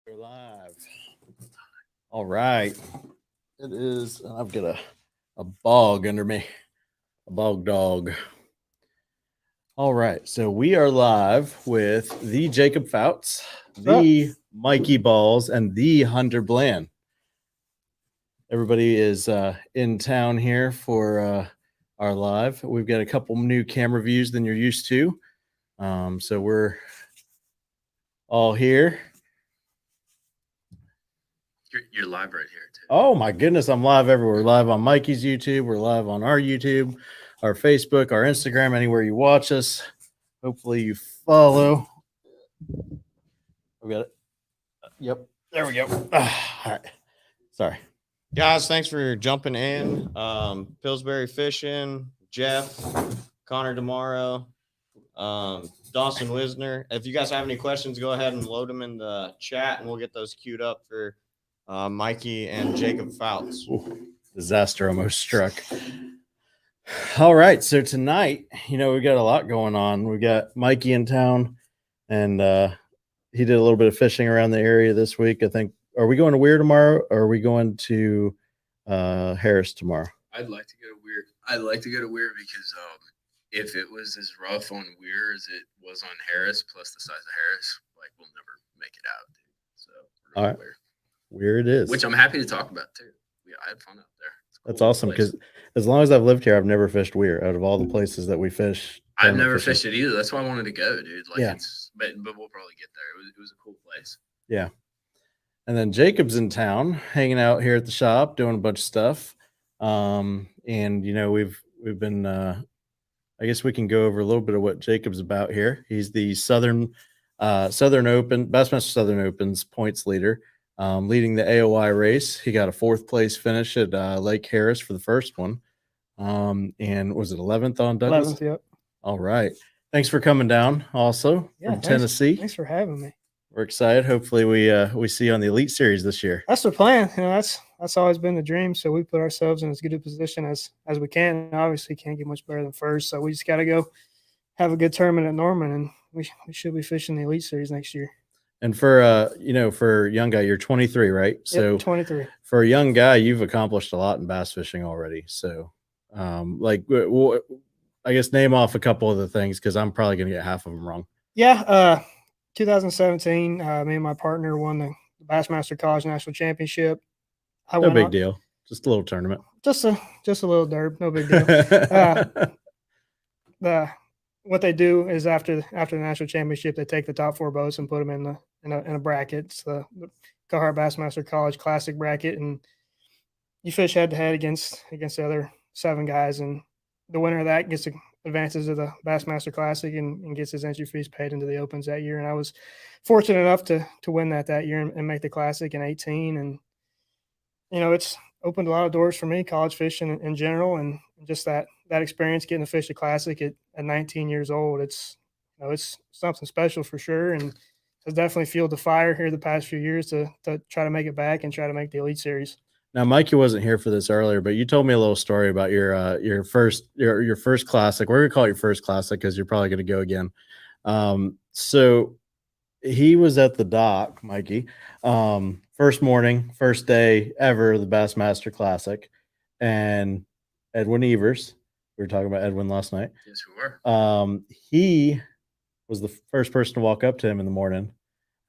We're live. All right. It is, I've got a bog under me, a bog dog. All right. So we are live with the Jacob Fouts, the Mikey Balzz, and the Hunter Bland. Everybody is in town here for our live. We've got a couple new camera views than you're used to. So we're all here. You're live right here too. Oh my goodness, I'm live everywhere. We're live on Mikey's YouTube. We're live on our YouTube, our Facebook, our Instagram, anywhere you watch us. Hopefully you follow. We got it. Yep. There we go. All right. Sorry. Guys, thanks for jumping in. Pillsbury Fishing, Jeff, Connor tomorrow, Dawson Wisner. If you guys have any questions, go ahead and load them in the chat, and we'll get those queued up for Mikey and Jacob Fouts. Disaster almost struck. All right. So tonight, we've got a lot going on. We got Mikey in town, and he did a little bit of fishing around the area this week. I think. Are we going to Weir tomorrow, or are we going to Harris tomorrow? I'd like to go to Weir. I'd like to go to Weir because if it was as rough on Weir as it was on Harris, plus the size of Harris, like we'll never make it out, dude. So all right, Weir it is. Which I'm happy to talk about too. I had fun out there. Cool. That's awesome because as long as I've lived here, I've never fished Weir. Out of all the places that we fish, I've never fished it either. That's why I wanted to go, dude. Like, yeah. But we'll probably get there. It was a cool place. Yeah. And then Jacob's in town, hanging out here at the shop, doing a bunch of stuff. And we've been. I guess we can go over a little bit of what Jacob's about here. He's the Southern Open, Bassmaster Southern Open's points leader, leading the AOI race. He got a 4th place finish at Lake Harris for the first one. And was it 11th on Douglas? 11th, yep. All right. Thanks for coming down also from Tennessee. Thanks for having me. We're excited. Hopefully we see you on the Elite Series this year. That's the plan. That's always been the dream. So we put ourselves in as good a position as we can. Obviously can't get much better than first. So we just got to go have a good tournament at Norman, and we should be fishing the Elite Series next year. And for for a young guy, you're 23, right? So yep, 23. For a young guy, you've accomplished a lot in bass fishing already. So I guess name off a couple of the things, because I'm probably going to get half of them wrong. Yeah. 2017, me and my partner won the Bassmaster College National Championship. No big deal. Just a little tournament. Just a little derb. No big deal. What they do is after the national championship, they take the top 4 boats and put them in a bracket. It's the Carhartt Bassmaster College Classic bracket, and you fish head to head against the other 7 guys, and the winner of that advances to the Bassmaster Classic and gets his entry fees paid into the Opens that year. And I was fortunate enough to win that year and make the Classic in 18. And, it's opened a lot of doors for me, college fishing in general, and just that experience getting to fish the Classic at 19 years old. It's something special for sure. And has definitely fueled the fire here the past few years to try to make it back and try to make the Elite Series. Now, Mikey wasn't here for this earlier, but you told me a little story about your first Classic. We're gonna call it your first Classic because you're probably gonna go again. So he was at the dock, Mikey, first morning, first day ever, the Bassmaster Classic, and Edwin Evers. We were talking about Edwin last night. Yes, we were. He was the first person to walk up to him in the morning.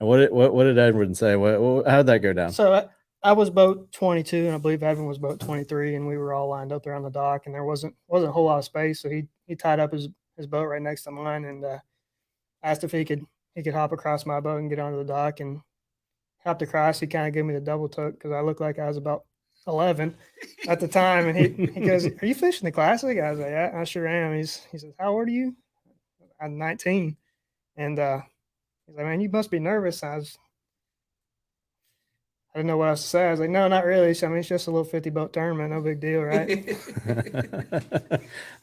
And what did Edwin say? How did that go down? So I was boat 22, and I believe Edwin was boat 23, and we were all lined up there on the dock, and there wasn't a whole lot of space. So he tied up his boat right next to mine, and asked if he could hop across my boat and get onto the dock, and hopped across. He kind of gave me the double tuck because I looked like I was about 11 at the time, and he goes, "Are you fishing the Classic?" I was like, "Yeah, I sure am." He says, "How old are you?" I'm 19, and he's like, "Man, you must be nervous." I didn't know what else to say. I was like, "No, not really. I mean, it's just a little 50 boat tournament. No big deal, right?"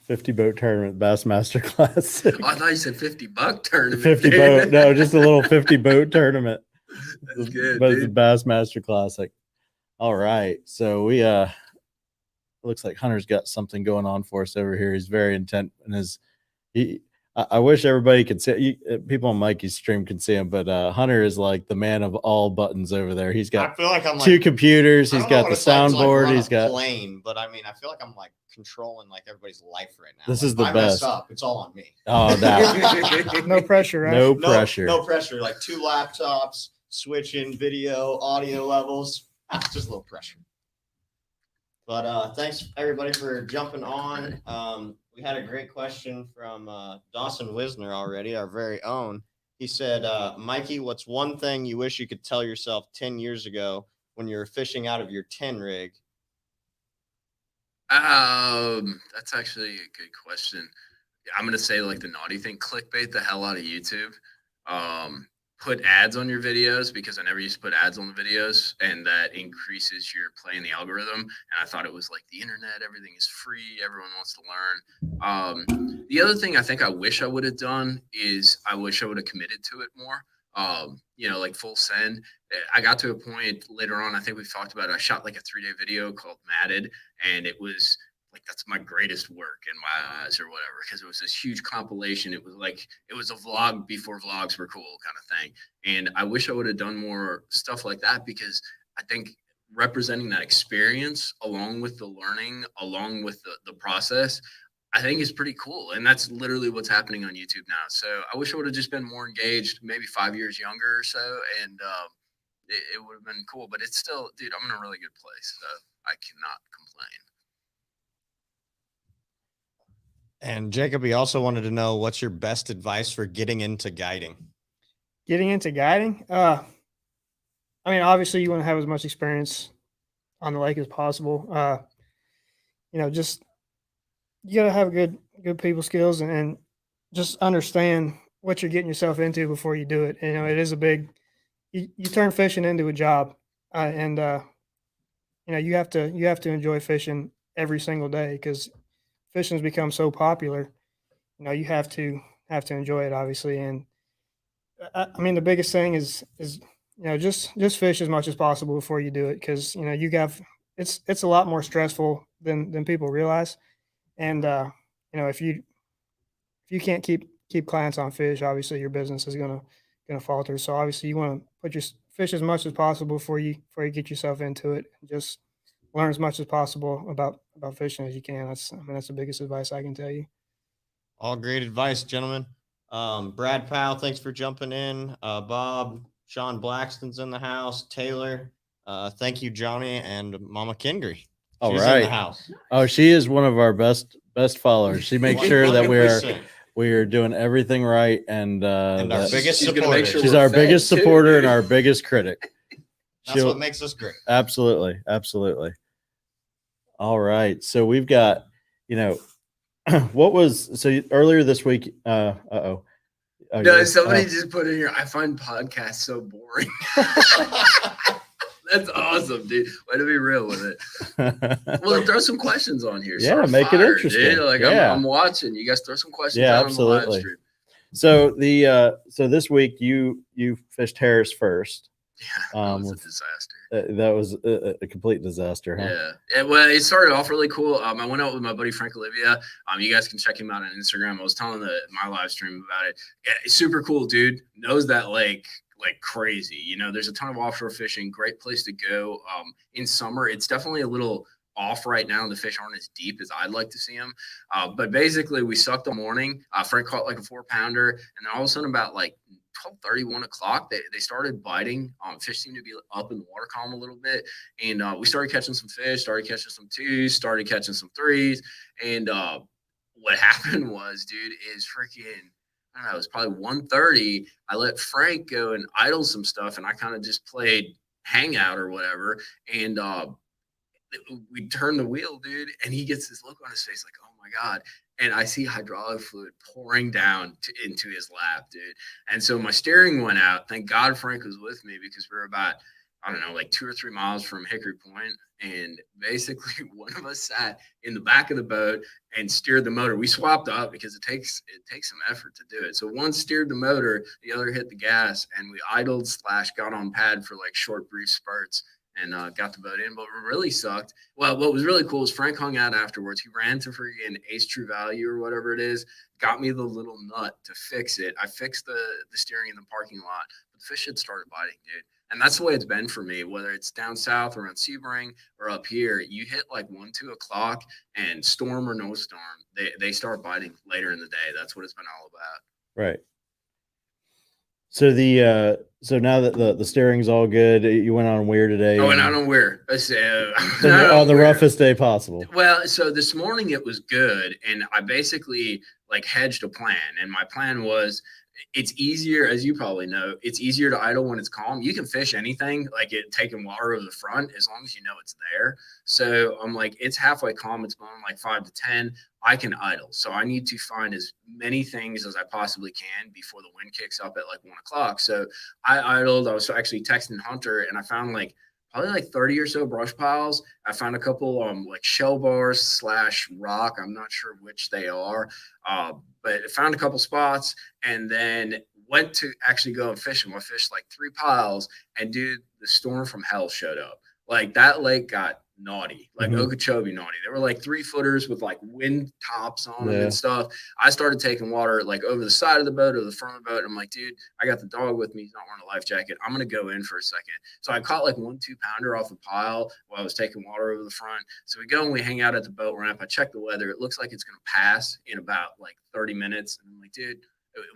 50 boat tournament, Bassmaster Classic. Oh, I thought you said $50 tournament. 50 boat, no, just a little 50 boat tournament. That's good, but dude. It's the Bassmaster Classic. All right, so we looks like Hunter's got something going on for us over here. He's very intent in his. I wish everybody could see people on Mikey's stream can see him, but Hunter is like the man of all buttons over there. He's I got feel like I'm two like, computers. I He's don't know got what the it's like to, soundboard. run He's a got plane, but I mean, I feel like I'm like controlling like everybody's life right now. This Like, is the if I mess best. up, it's all on me. oh that No pressure, right? no pressure. No pressure. Like 2 laptops, switching video, audio levels. Just a little pressure. But thanks everybody for jumping on. We had a great question from Dawson Wisner already, our very own. He said, Mikey, what's one thing you wish you could tell yourself 10 years ago when you were fishing out of your 10 rig? That's actually a good question. I'm gonna say like the naughty thing, clickbait the hell out of YouTube. Put ads on your videos, because I never used to put ads on the videos, and that increases your play in the algorithm. And I thought it was like the internet, everything is free, everyone wants to learn. The other thing I think I wish I would have done is I wish I would have committed to it more. Like full send. I got to a point later on, I think we've talked about it, I shot like a 3-day video called Matted, and it was like, that's my greatest work in my eyes or whatever, because it was this huge compilation. It was like, it was a vlog before vlogs were cool kind of thing. And I wish I would have done more stuff like that, because I think representing that experience along with the learning, along with the process, I think is pretty cool. And that's literally what's happening on YouTube now. So I wish I would have just been more engaged, maybe 5 years younger or so. And it would have been cool, but it's still, dude, I'm in a really good place. So I cannot complain. And Jacob, he also wanted to know, what's your best advice for getting into guiding? Getting into guiding? I mean, obviously you want to have as much experience on the lake as possible. Just you gotta have good people skills and just understand what you're getting yourself into before you do it. It is a big you turn fishing into a job, and you have to enjoy fishing every single day, because fishing's become so popular. You have to enjoy it, obviously. And I mean, the biggest thing is just fish as much as possible before you do it, because it's a lot more stressful than people realize. And if you can't keep clients on fish, obviously your business is gonna falter. So obviously you want to put your fish as much as possible before you get yourself into it, and just learn as much as possible about fishing as you can. That's the biggest advice I can tell you. All great advice, gentlemen. Brad Powell, thanks for jumping in. Bob, Sean Blackston's in the house. Taylor, thank you, Johnny, and Mama Kendry. All She's right. in the house. Oh, she is one of our best followers. She makes sure that 100%. we are doing everything right, and our that biggest she's gonna supporter. make sure she's we're our fed biggest too, supporter and dude. our biggest critic. That's what makes us great. Absolutely. All right, so we've got, earlier this week. No, somebody just put in here, I find podcasts so boring. That's awesome, dude. Way to be real with it. Well, throw some questions on here. Yeah, Start make it fire, interesting. dude. Like Yeah. I'm watching. You guys throw some questions Yeah, out on the live absolutely. stream. So so this week you fished Harris first. Yeah, that was a disaster. That was a complete disaster, huh? Yeah. Well, it started off really cool. I went out with my buddy Frank Olivia. You guys can check him out on Instagram. I was telling my live stream about it. Yeah, super cool dude. Knows that lake like crazy. There's a ton of offshore fishing. Great place to go. In summer, it's definitely a little off right now. The fish aren't as deep as I'd like to see them. But basically, we sucked the morning. Frank caught like a 4-pounder, and then all of a sudden, about like 12:30, 1 o'clock, they started biting. Fish seemed to be up in the water column a little bit, and we started catching some fish, started catching some 2s, started catching some 3s, and what happened was, dude, is freaking, I don't know, it was probably 1:30. I let Frank go and idle some stuff, and I kind of just played hangout or whatever, and we turned the wheel, dude, and he gets this look on his face like, oh my God. And I see hydraulic fluid pouring down into his lap, dude. And so my steering went out. Thank God Frank was with me, because we were about, I don't know, like 2 or 3 miles from Hickory Point. And basically one of us sat in the back of the boat and steered the motor. We swapped up because it takes some effort to do it. So one steered the motor, the other hit the gas, and we idled / got on pad for like short, brief spurts. and got the boat in. But what really sucked, well, what was really cool is Frank hung out afterwards. He ran to freaking Ace True Value or whatever it is, got me the little nut to fix it. I fixed the steering in the parking lot, but the fish had started biting, dude. And that's the way it's been for me, whether it's down south around Sebring or up here. You hit like 1, 2 o'clock, and storm or no storm, they start biting later in the day. That's what it's been all about. Right. So so now that the steering's all good, you went on Weir today. Oh, and I don't wear. On the roughest day possible. Well, so this morning it was good, and I basically like hedged a plan, and my plan was it's easier, as you probably know, it's easier to idle when it's calm. You can fish anything, like it taking water over the front, as long as you know it's there. So I'm like, it's halfway calm. It's blowing like 5 to 10. I can idle. So I need to find as many things as I possibly can before the wind kicks up at like 1 o'clock. So I idled. I was actually texting Hunter, and I found like probably like 30 or so brush piles. I found a couple like shell bars / rock. I'm not sure which they are, but I found a couple spots, and then went to actually go and fish them. I fished like 3 piles, and dude, the storm from hell showed up. Like that lake got naughty, like Okeechobee naughty. There were like 3-footers with like wind tops on them and stuff. I started taking water like over the side of the boat or the front of the boat. I'm like, dude, I got the dog with me. He's not wearing a life jacket. I'm going to go in for a second. So I caught like 1 2-pounder off a pile while I was taking water over the front. So we go and we hang out at the boat ramp. I check the weather. It looks like it's going to pass in about like 30 minutes. And I'm like, dude,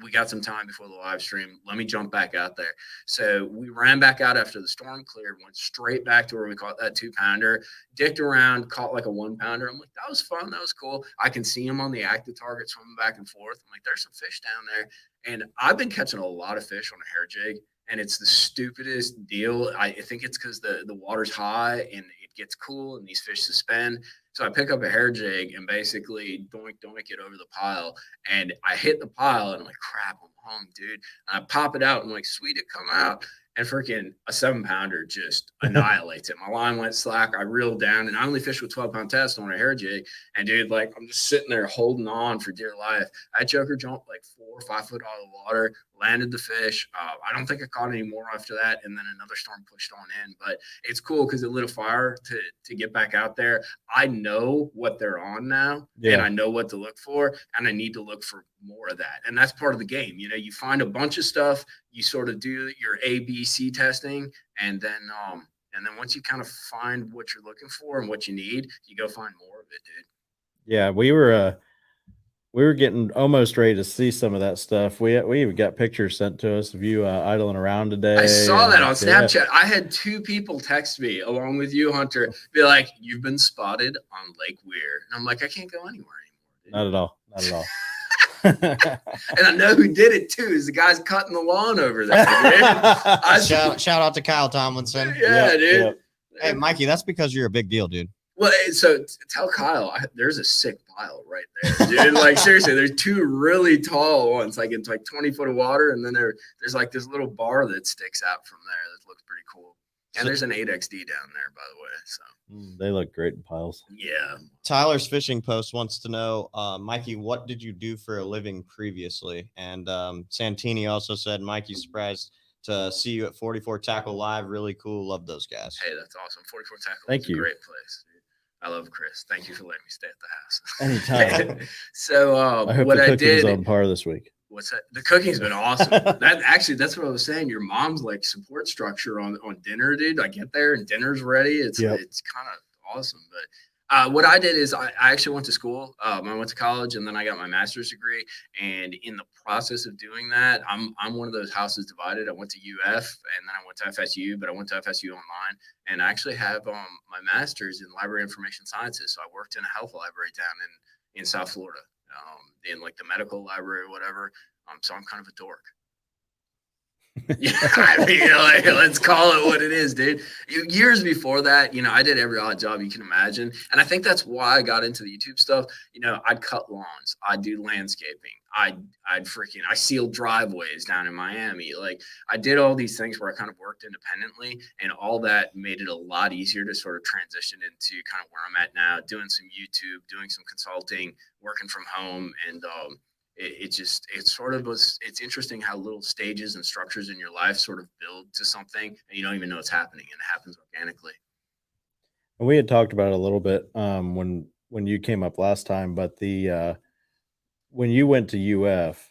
we got some time before the live stream. Let me jump back out there. So we ran back out after the storm cleared, went straight back to where we caught that 2-pounder, dicked around, caught like a 1-pounder. I'm like, that was fun. That was cool. I can see him on the active target swimming back and forth. I'm like, there's some fish down there. And I've been catching a lot of fish on a hair jig, and it's the stupidest deal. I think it's because the water's high and it gets cool and these fish suspend. So I pick up a hair jig and basically doink it over the pile. And I hit the pile and I'm like, crap, I'm hung, dude. And I pop it out and I'm like, sweet, it come out. And freaking a 7-pounder just annihilates it. My line went slack. I reeled down, and I only fished with 12-pound test on a hair jig. And dude, like, I'm just sitting there holding on for dear life. I choker jumped like 4 or 5 foot out of the water, landed the fish. I don't think I caught any more after that. And then another storm pushed on in. But it's cool because it lit a fire to get back out there. I know what they're on now, and I know what to look for, and I need to look for more of that. And that's part of the game. You know, you find a bunch of stuff, you sort of do your ABC testing, and then once you kind of find what you're looking for and what you need, you go find more of it, dude. Yeah, we were getting almost ready to see some of that stuff. We even got pictures sent to us of you idling around today. I saw that on Snapchat. I had 2 people text me along with you, Hunter, be like, "You've been spotted on Lake Weir," and I'm like, I can't go anywhere anymore, dude. Not at all. Not at all. And I know who did it too. Is the guy's cutting the lawn over there. Shout out to Kyle Tomlinson. Yeah, dude. Yep. Hey, Mikey, that's because you're a big deal, dude. Well, so tell Kyle, there's a sick pile right there, dude. Like seriously, there's 2 really tall ones, like it's like 20 foot of water, and then there's like this little bar that sticks out from there that looks pretty cool. And there's an 8XD down there, by the way. So they look great in piles. Yeah. Tyler's fishing post wants to know, Mikey, what did you do for a living previously? And Santini also said, Mikey, surprised to see you at 44 Tackle Live. Really cool. Love those guys. Hey, that's awesome. 44 Tackle. Thank you. A great place, dude. I love Chris. Thank you for letting me stay at the house. Anytime. So I hope what the I cooking's did on par this week. What's that? The cooking's been awesome. That's what I was saying. Your mom's like support structure on dinner, dude. I get there and dinner's ready. It's kind of awesome. But what I did is I actually went to school. I went to college and then I got my master's degree. And in the process of doing that, I'm one of those houses divided. I went to UF and then I went to FSU, but I went to FSU online. And I actually have my master's in library information sciences. So I worked in a health library down in South Florida. In like the medical library or whatever. So I'm kind of a dork. Yeah, I mean, like, let's call it what it is, dude. Years before that, I did every odd job you can imagine. And I think that's why I got into the YouTube stuff. I'd cut lawns. I'd do landscaping. I sealed driveways down in Miami. Like I did all these things where I kind of worked independently, and all that made it a lot easier to sort of transition into kind of where I'm at now, doing some YouTube, doing some consulting, working from home. And It sort of was, it's interesting how little stages and structures in your life sort of build to something and you don't even know it's happening, and it happens organically. We had talked about it a little bit when you came up last time, but the when you went to UF,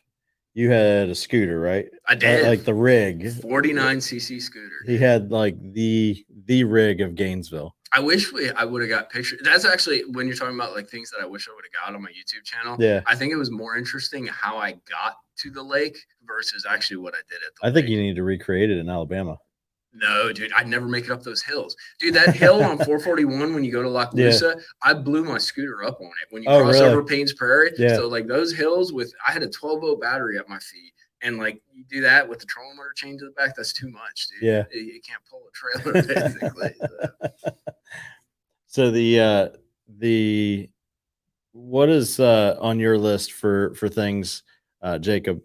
you had a scooter, right? I did. Like the rig. 49cc scooter. He dude. had like the rig of Gainesville. I wish I would have got pictures. That's actually, when you're talking about like things that I wish I would have got on my YouTube channel. Yeah. I think it was more interesting how I got to the lake versus actually what I did at the I think lake. you need to recreate it in Alabama. No, dude, I'd never make it up those hills. Dude, that hill on 441 when you go to La Calusa, I blew my scooter up on it when you cross over Payne's Prairie. Yeah. So like those hills I had a 12-volt battery at my feet. And like you do that with the trolling motor chain to the back, that's too much, dude. Yeah. You can't pull a trailer basically. So the what is on your list for things, Jacob,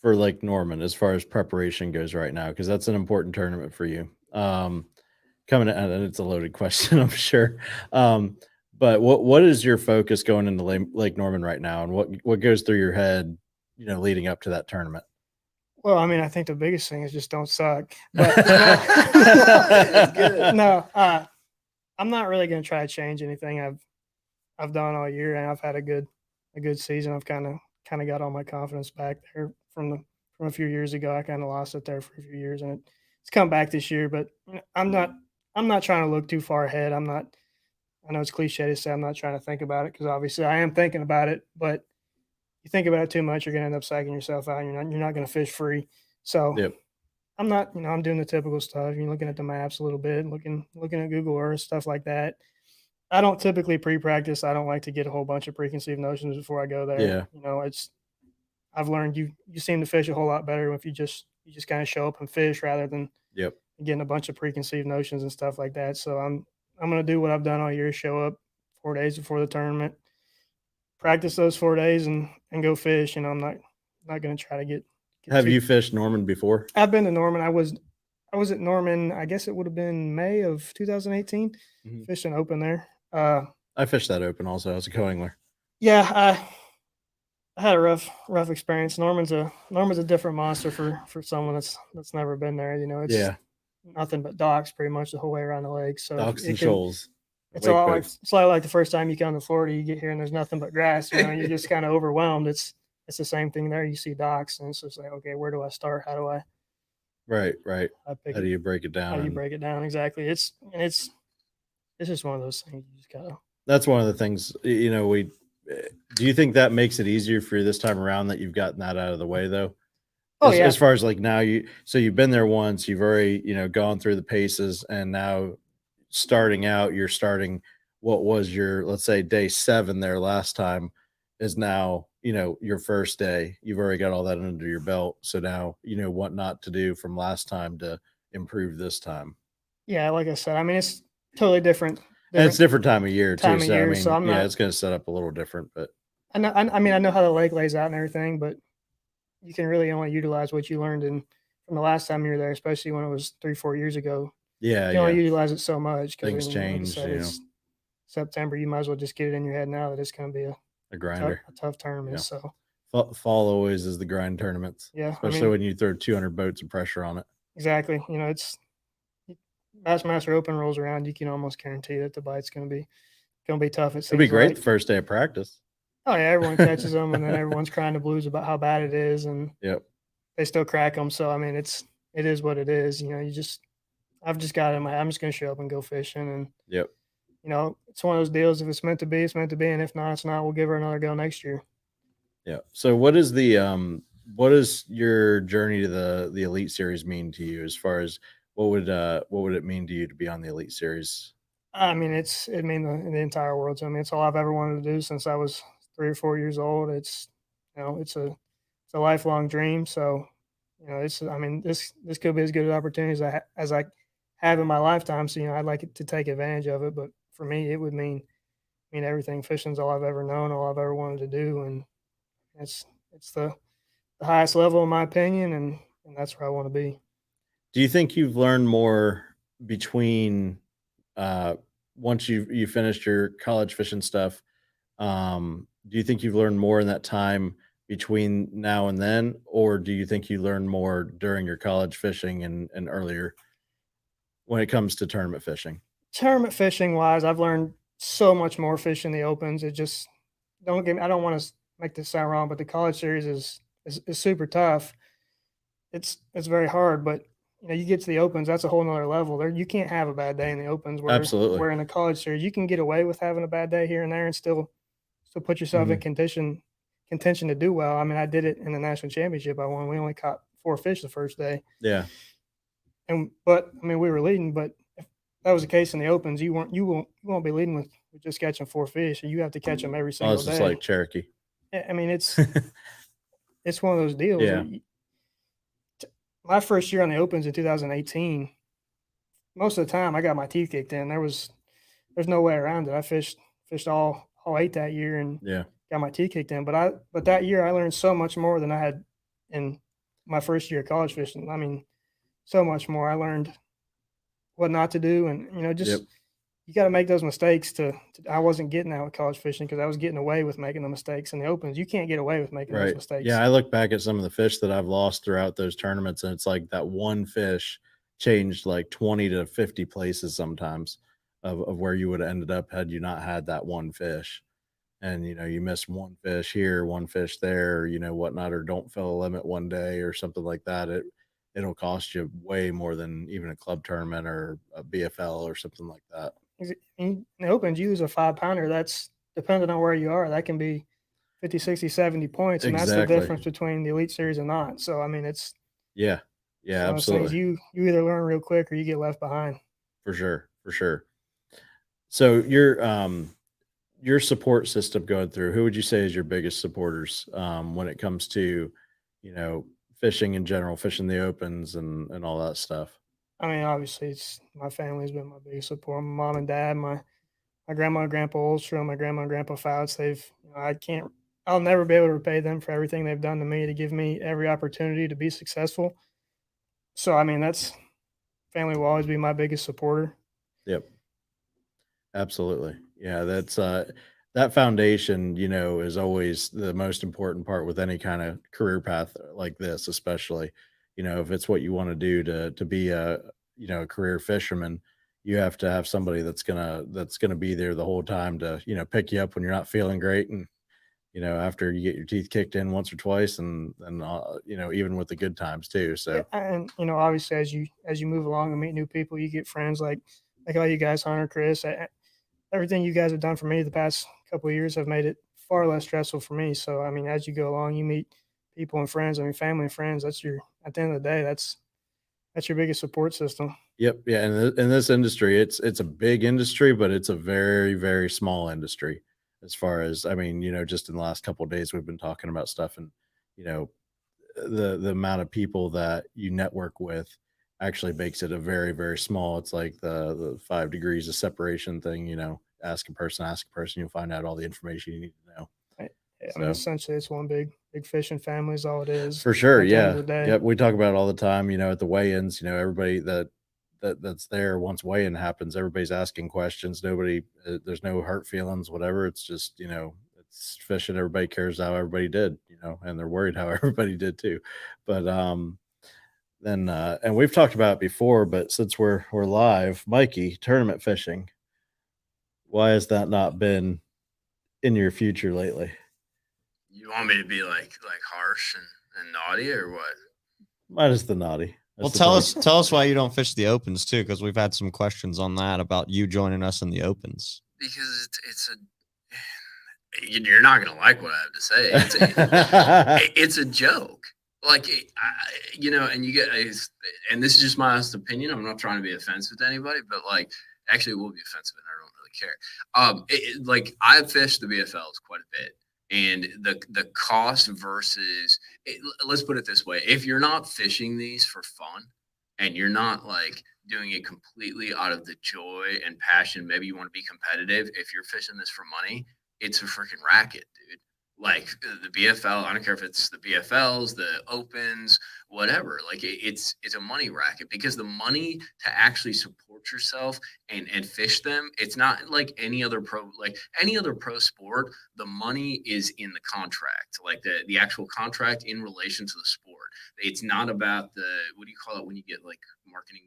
for Lake Norman as far as preparation goes right now, because that's an important tournament for you. Coming in, and it's a loaded question, I'm sure. But what is your focus going into Lake Norman right now, and what goes through your head, leading up to that tournament? Well, I mean, I think the biggest thing is just don't suck. But no, I'm not really going to try to change anything I've done all year, and I've had a good season. I've kind of got all my confidence back there from a few years ago. I kind of lost it there for a few years, and it's come back this year. But I'm not trying to look too far ahead. I know it's cliche to say I'm not trying to think about it, because obviously I am thinking about it, but you think about it too much, you're going to end up psyching yourself out. You're not going to fish free. So Yep. I'm not, I'm doing the typical stuff. You're looking at the maps a little bit, looking at Google Earth, stuff like that. I don't typically pre-practice. I don't like to get a whole bunch of preconceived notions before I go there. Yeah. I've learned you seem to fish a whole lot better if you just kind of show up and fish rather than getting a bunch of preconceived notions and stuff like that. So I'm going to do what I've done all year, show up 4 days before the tournament, practice those 4 days and go fish. I'm not going to try to get Have you fished Norman before? I've been to Norman. I was at Norman, I guess it would have been May of 2018. Mhm. Fished an open there. I fished that open also as a co-angler. Yeah, I had a rough experience. Norman's a different monster for someone that's never been there. It's nothing but docks pretty much the whole way around the lake. So Docks and shoals. It's a lot like the first time you come to Florida, you get here and there's nothing but grass. You're just kind of overwhelmed. It's the same thing there. You see docks and it's just like, okay, where do I start? How do I? Right. How do you break it down? How do you break it down? Exactly. It's just one of those things you just gotta. That's one of the things, do you think that makes it easier for you this time around that you've gotten that out of the way though? As far as like now you've been there once, you've already, gone through the paces, and now starting out, you're starting what was your, let's say, day 7 there last time is now, your first day. You've already got all that under your belt. So now you know what not to do from last time to improve this time. Yeah, like I said, I mean, it's totally different. And it's different time of year too. So I'm not, it's going to set up a little different, but I know how the lake lays out and everything, but you can really only utilize what you learned from the last time you were there, especially when it was 3-4 years ago. Yeah, you can only utilize it so much. Things change. It's September. You might as well just get it in your head now that it's going to be a grinder, a tough tournament. Yeah. So fall always is the grind tournaments. Yeah, especially when you throw 200 boats of pressure on it. Exactly. It's Bassmaster Open rolls around. You can almost guarantee that the bite's going to be tough. It'd be great the first day of practice. Oh yeah, everyone catches them, and then everyone's crying the blues about how bad it is, and they still crack them. So I mean, it is what it is. I've just got it in my. I'm just going to show up and go fishing, and it's one of those deals. If it's meant to be, it's meant to be, and if not, it's not. We'll give her another go next year. Yeah. So what does your journey to the Elite Series mean to you? As far as what would it mean to you to be on the Elite Series? I mean, it means the entire world to me. It's all I've ever wanted to do since I was 3 or 4 years old. It's it's a lifelong dream. So this could be as good an opportunity as I have in my lifetime. So I'd like it to take advantage of it. But for me, it would mean everything. Fishing's all I've ever known, all I've ever wanted to do, and it's the highest level in my opinion, and that's where I want to be. Do you think you've learned more between once you finished your college fishing stuff, do you think you've learned more in that time between now and then, or do you think you learned more during your college fishing and earlier when it comes to tournament fishing? Tournament fishing wise, I've learned so much more fishing the opens. It just don't get me. I don't want to make this sound wrong, but the college series is super tough. It's very hard, but you get to the opens, that's a whole nother level. There, you can't have a bad day in the opens. Absolutely. Where in the college series, you can get away with having a bad day here and there, and still put yourself in contention to do well. I mean, I did it in the national championship. I won. We only caught 4 fish the first day, Yeah. but I mean, we were leading. But if that was the case in the opens, you won't be leading with just catching 4 fish. You have to catch them every Oh, single this day. is like Cherokee. I mean, it's one of those deals. Yeah. My first year on the opens in 2018, most of the time I got my teeth kicked in. There's no way around it. I fished all 8 that year and Yeah. got my teeth kicked in. But that year I learned so much more than I had in my first year of college fishing. I mean, so much more. I learned what not to do, and just you got to make those mistakes. I wasn't getting that with college fishing because I was getting away with making the mistakes in the opens. You can't get away with making those Right. mistakes. Yeah, I look back at some of the fish that I've lost throughout those tournaments, and it's like that one fish changed like 20 to 50 places sometimes of where you would have ended up had you not had that one fish. And you missed one fish here, one fish there, whatnot, or don't fill a limit one day or something like that. It'll cost you way more than even a club tournament or a BFL or something like that. In the opens, you lose a 5-pounder. That's depending on where you are. That can be 50, 60, 70 points. And that's the Exactly. difference between the elite series and not. So, I mean, it's Yeah. one of those things Absolutely. you either learn real quick or you get left behind. For sure. For sure. So your support system going through, who would you say is your biggest supporters when it comes to, fishing in general, fishing the opens and all that stuff? I mean, obviously, it's my family's been my biggest support. My mom and dad, my grandma and grandpa Olstrom, my grandma and grandpa Fouts. I'll never be able to repay them for everything they've done to me to give me every opportunity to be successful. So, I mean, family will always be my biggest supporter. Yep. Absolutely. Yeah, that's that foundation, is always the most important part with any kind of career path like this, especially, if it's what you want to do to be a career fisherman, you have to have somebody that's gonna be there the whole time to, pick you up when you're not feeling great and after you get your teeth kicked in once or twice and even with the good times too. So And obviously, as you move along and meet new people, you get friends like all you guys, Hunter, Chris. Everything you guys have done for me the past couple of years have made it far less stressful for me. So, I mean, as you go along, you meet people and friends. I mean, family and friends. At the end of the day, that's your biggest support system. yep, yeah, and in this industry, it's a big industry, but it's a very, very small industry as far as I mean, just in the last couple of days, we've been talking about stuff, and you know, the amount of people that you network with actually makes it a very, very small. It's like the 5 degrees of separation thing. Ask a person, you'll find out all the information you need to know. I mean, essentially, it's one big fishing family is all it is. For sure, at the end of yeah. the day. Yep, we talk about it all the time, at the weigh-ins, everybody that's there once weigh-in happens, everybody's asking questions. Nobody there's no hurt feelings, whatever. It's just, it's fishing. Everybody cares how everybody did, and they're worried how everybody did too. But then and we've talked about it before, but since we're live, Mikey, tournament fishing. Why has that not been in your future lately? You want me to be like harsh and naughty or what? Minus the naughty. Well, tell us why you don't fish the opens too, because we've had some questions on that about you joining us in the opens. Because you're not gonna like what I have to say. It's a joke. Like and you get, and this is just my honest opinion. I'm not trying to be offensive to anybody, but actually, it will be offensive, and I don't really care. Like I've fished the BFLs quite a bit. And the cost versus let's put it this way. If you're not fishing these for fun and you're not doing it completely out of the joy and passion, maybe you want to be competitive. If you're fishing this for money, it's a freaking racket, dude. Like the BFL, I don't care if it's the BFLs, the Opens, whatever. Like it's a money racket, because the money to actually support yourself and fish them, it's not like any other pro sport. The money is in the contract, like the actual contract in relation to the sport. It's not about the, what do you call it when you get like marketing,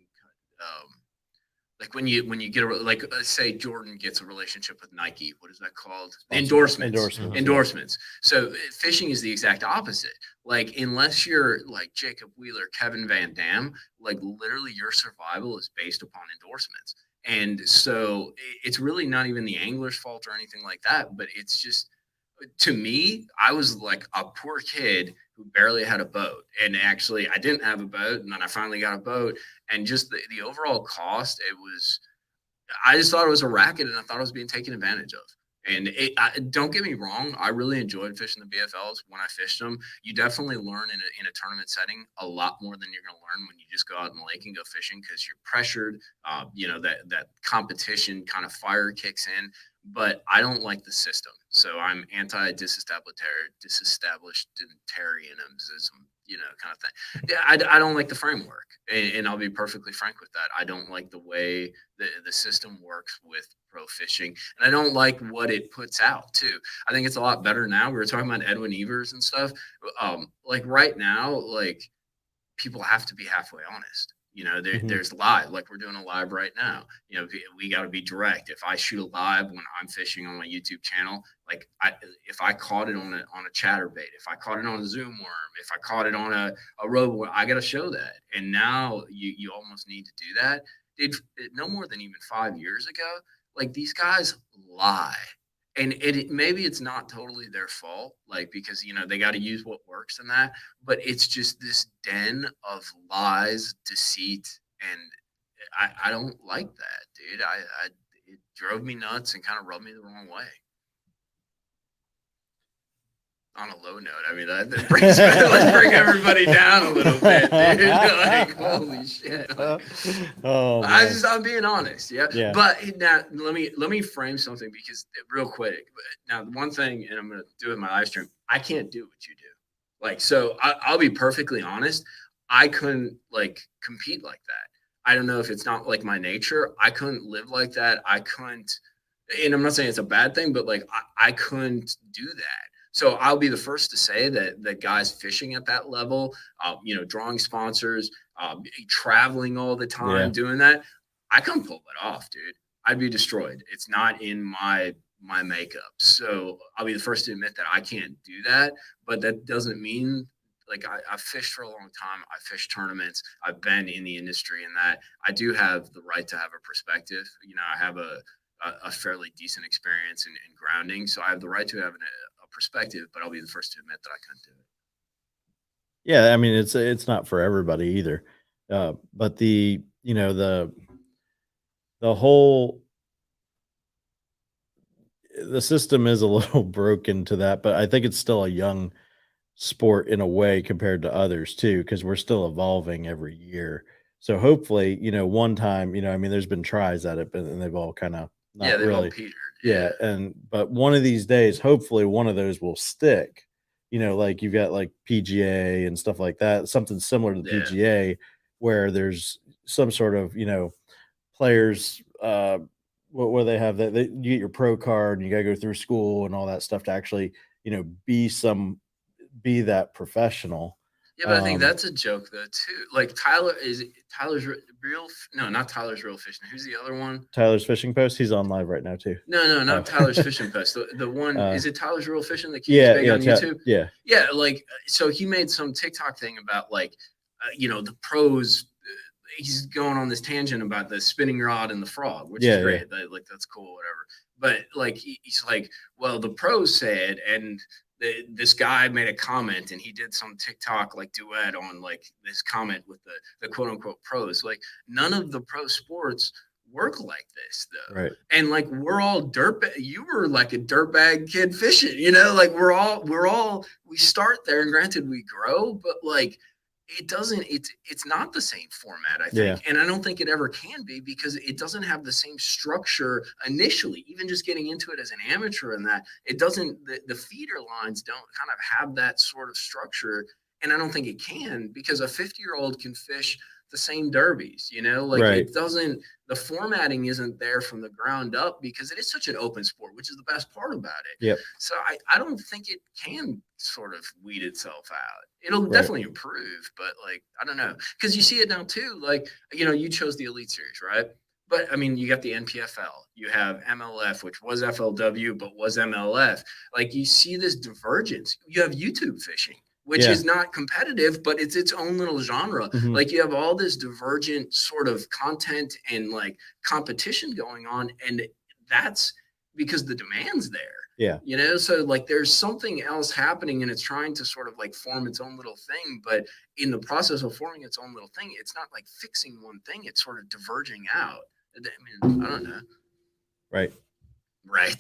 like when you get like say Jordan gets a relationship with Nike, what is that called? Endorsements. So fishing is the exact opposite. Like unless you're like Jacob Wheeler, Kevin Van Dam, like literally your survival is based upon endorsements. And so it's really not even the angler's fault or anything like that, but it's just, to me, I was like a poor kid who barely had a boat. And actually I didn't have a boat, and then I finally got a boat, and just the overall cost, I just thought it was a racket, and I thought I was being taken advantage of. And don't get me wrong, I really enjoyed fishing the BFLs when I fished them. You definitely learn in a tournament setting a lot more than you're going to learn when you just go out in the lake and go fishing, because you're pressured. That competition kind of fire kicks in. But I don't like the system. So I'm disestablishmentarianism, kind of thing. Yeah, I don't like the framework. And I'll be perfectly frank with that. I don't like the way the system works with pro fishing. And I don't like what it puts out, too. I think it's a lot better now. We were talking about Edwin Evers and stuff. Like right now, like people have to be halfway honest. There's live, like we're doing a live right now. We got to be direct. If I shoot a live when I'm fishing on my YouTube channel, like if I caught it on a chatterbait, if I caught it on a zoom worm, if I caught it on a robo, I got to show that. And now you almost need to do that. No more than even 5 years ago, like these guys lie. And maybe it's not totally their fault, like, because, they got to use what works in that, but it's just this den of lies, deceit. And I don't like that, dude. It drove me nuts and kind of rubbed me the wrong way. On a low note, I mean, that brings let's bring everybody down a little bit, dude. Like, holy shit. I'm being honest. Yeah. But now let me frame something, because real quick. Now, one thing, and I'm going to do it in my live stream, I can't do what you do. Like, so I'll be perfectly honest. I couldn't like compete like that. I don't know if it's not like my nature. I couldn't live like that. I couldn't, and I'm not saying it's a bad thing, but like I couldn't do that. So I'll be the first to say that guys fishing at that level, drawing sponsors, traveling all the time, doing that, I couldn't pull that off, dude. I'd be destroyed. It's not in my makeup. So I'll be the first to admit that I can't do that. But that doesn't mean, like, I've fished for a long time. I fished tournaments. I've been in the industry, and that I do have the right to have a perspective. I have a fairly decent experience in grounding, so I have the right to have a perspective, but I'll be the first to admit that I couldn't do it. Yeah, I mean, it's not for everybody either. But the system is a little broken to that, but I think it's still a young sport in a way compared to others too, because we're still evolving every year. So hopefully, one time, I mean, there's been tries at it, but and they've all kind of they've really all petered. Yeah. But one of these days, hopefully one of those will stick, like you've got like PGA and stuff like that, something similar to the PGA, where there's some sort of, players, where they have that, you get your pro card and you got to go through school and all that stuff to actually, be that professional. Yeah, but I think that's a joke though too. Like Tyler's real, no, not Tyler's Real Fishing. Who's the other one? Tyler's Fishing Post. He's on live right now too. No, not Tyler's Fishing Post. The one, is it Tyler's Real Fishing that keeps big on YouTube? Yeah. Like, so he made some TikTok thing about like, the pros. He's going on this tangent about the spinning rod and the frog, which is great. Like, that's cool, whatever. But like, he's like, well, the pros said, and this guy made a comment, and he did some TikTok like duet on like this comment with the quote unquote pros. Like, none of the pro sports work like this though. Right. And like, we're all you were like a dirtbag kid fishing, like we start there, and granted we grow, but like it doesn't, it's not the same format, I Yeah. think. And I don't think it ever can be, because it doesn't have the same structure initially, even just getting into it as an amateur, and that it doesn't, the feeder lines don't kind of have that sort of structure. And I don't think it can, because a 50-year-old can fish the same derbies, you know, like Right. it doesn't, the formatting isn't there from the ground up, because it is such an open sport, which is the best part about it. Yep. So I don't think it can sort of weed itself out. It'll Right. definitely improve, but like, I don't know. Cause you see it now too. Like, you know, you chose the Elite Series, right? But I mean, you got the NPFL, you have MLF, which was FLW, but was MLF. Like, you see this divergence. You have YouTube fishing, which Yeah. is not competitive, but it's its own little genre. Mhm. Like, you have all this divergent sort of content and like competition going on. And that's because the demand's there. Yeah. You know, so like there's something else happening, and it's trying to sort of like form its own little thing. But in the process of forming its own little thing, it's not like fixing one thing, it's sort of diverging out. I mean, I don't know. Right. Right.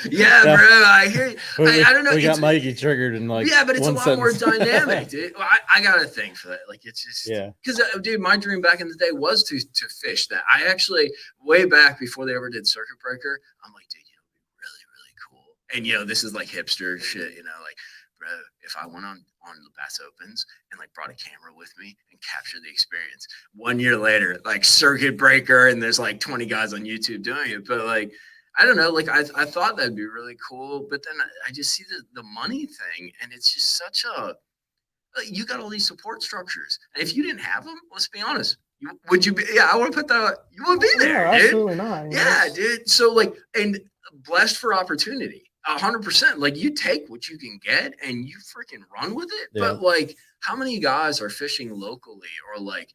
Yeah, bro. I hear you. I don't know. We got It's- Mikey triggered in like yeah, but it's a one lot more sentence. dynamic, dude. Well, I got a thing for that. Like, it's just, Yeah. because dude, my dream back in the day was to fish that. I actually, way back before they ever did Circuit Breaker, I'm like, dude, you know, it'd be really, really cool. And you know, this is like hipster shit, you know, like, bro, if I went on the Bass Opens and like brought a camera with me and captured the experience. 1 year later, like Circuit Breaker, and there's like 20 guys on YouTube doing it. But like, I don't know, like I thought that'd be really cool, but then I just see the money thing, and it's just such a, you got all these support structures, and if you didn't have them, let's be honest, would you be? Yeah, I want to put that. You would be there, No, dude. absolutely not. You know, Yeah, it's- dude. So like, and blessed for opportunity, 100%. Like, you take what you can get and you freaking run with it. Yeah. But like, how many guys are fishing locally or like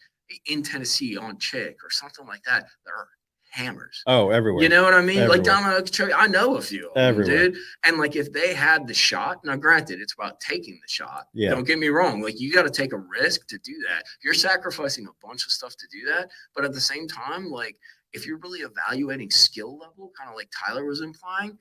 in Tennessee on Chick or something like that? There are hammers. Oh, everywhere. You know what I mean? Everywhere. Like down in Okeechobee, I know a few of them, Everywhere. dude. And like, if they had the shot, now granted, it's about taking the shot. Yeah. Don't get me wrong. Like, you got to take a risk to do that. You're sacrificing a bunch of stuff to do that. But at the same time, like, if you're really evaluating skill level, kind of like Tyler was implying,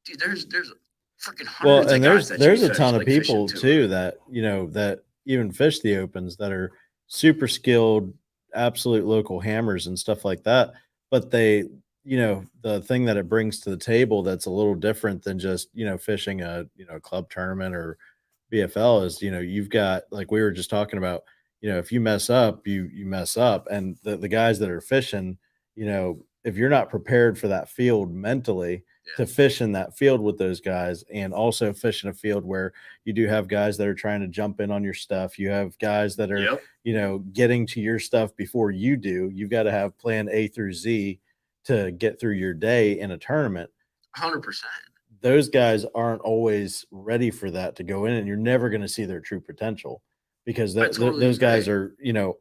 dude, there's freaking hundreds Well, of and guys that there's you a fish, ton of like, fishing people tour. too that, you know, that even fish the opens that are super skilled, absolute local hammers and stuff like that. But they, you know, the thing that it brings to the table that's a little different than just, you know, fishing a, you know, club tournament or BFL is, you know, you've got, like we were just talking about, you know, if you mess up, you mess up. And the guys that are fishing, you know, if you're not prepared for that field mentally, to fish in that field with those guys, and also fish in a field where you do have guys that are trying to jump in on your stuff. You have guys that are, Yep. you know, getting to your stuff before you do. You've got to have plan A through Z to get through your day in a tournament. 100%. Those guys aren't always ready for that to go in, and you're never going to see their true potential because I totally those guys agree. are, you know,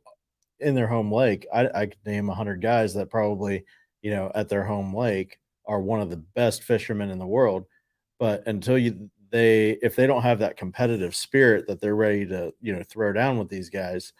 in their home lake. I could name 100 guys that probably, you know, at their home lake are one of the best fishermen in the world. But until if they don't have that competitive spirit that they're ready to, you know, throw down with these guys,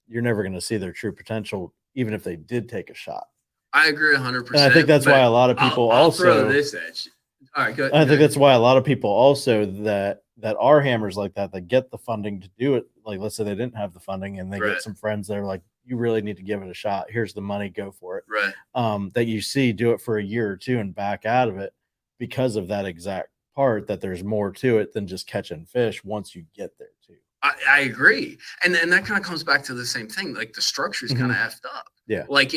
you're never going to see their true potential, even if they did take a shot. I agree 100%. And I think that's why a lot of people I'll throw also this edge. All right, go I think that's why a lot of people also that are hammers like that get the funding to do it. Like, let's say they didn't have the funding and they Right. get some friends that are like, you really need to give it a shot. Here's the money, go for it. right. That you see do it for a year or two and back out of it because of that exact part, that there's more to it than just catching fish once you get there too. I agree. And that kind of comes back to the same thing. Like, the structure's kind of effed up. Yeah. Like,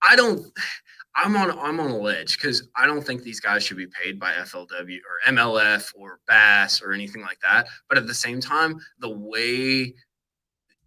I'm on a ledge because I don't think these guys should be paid by FLW or MLF or Bass or anything like that. But at the same time, the way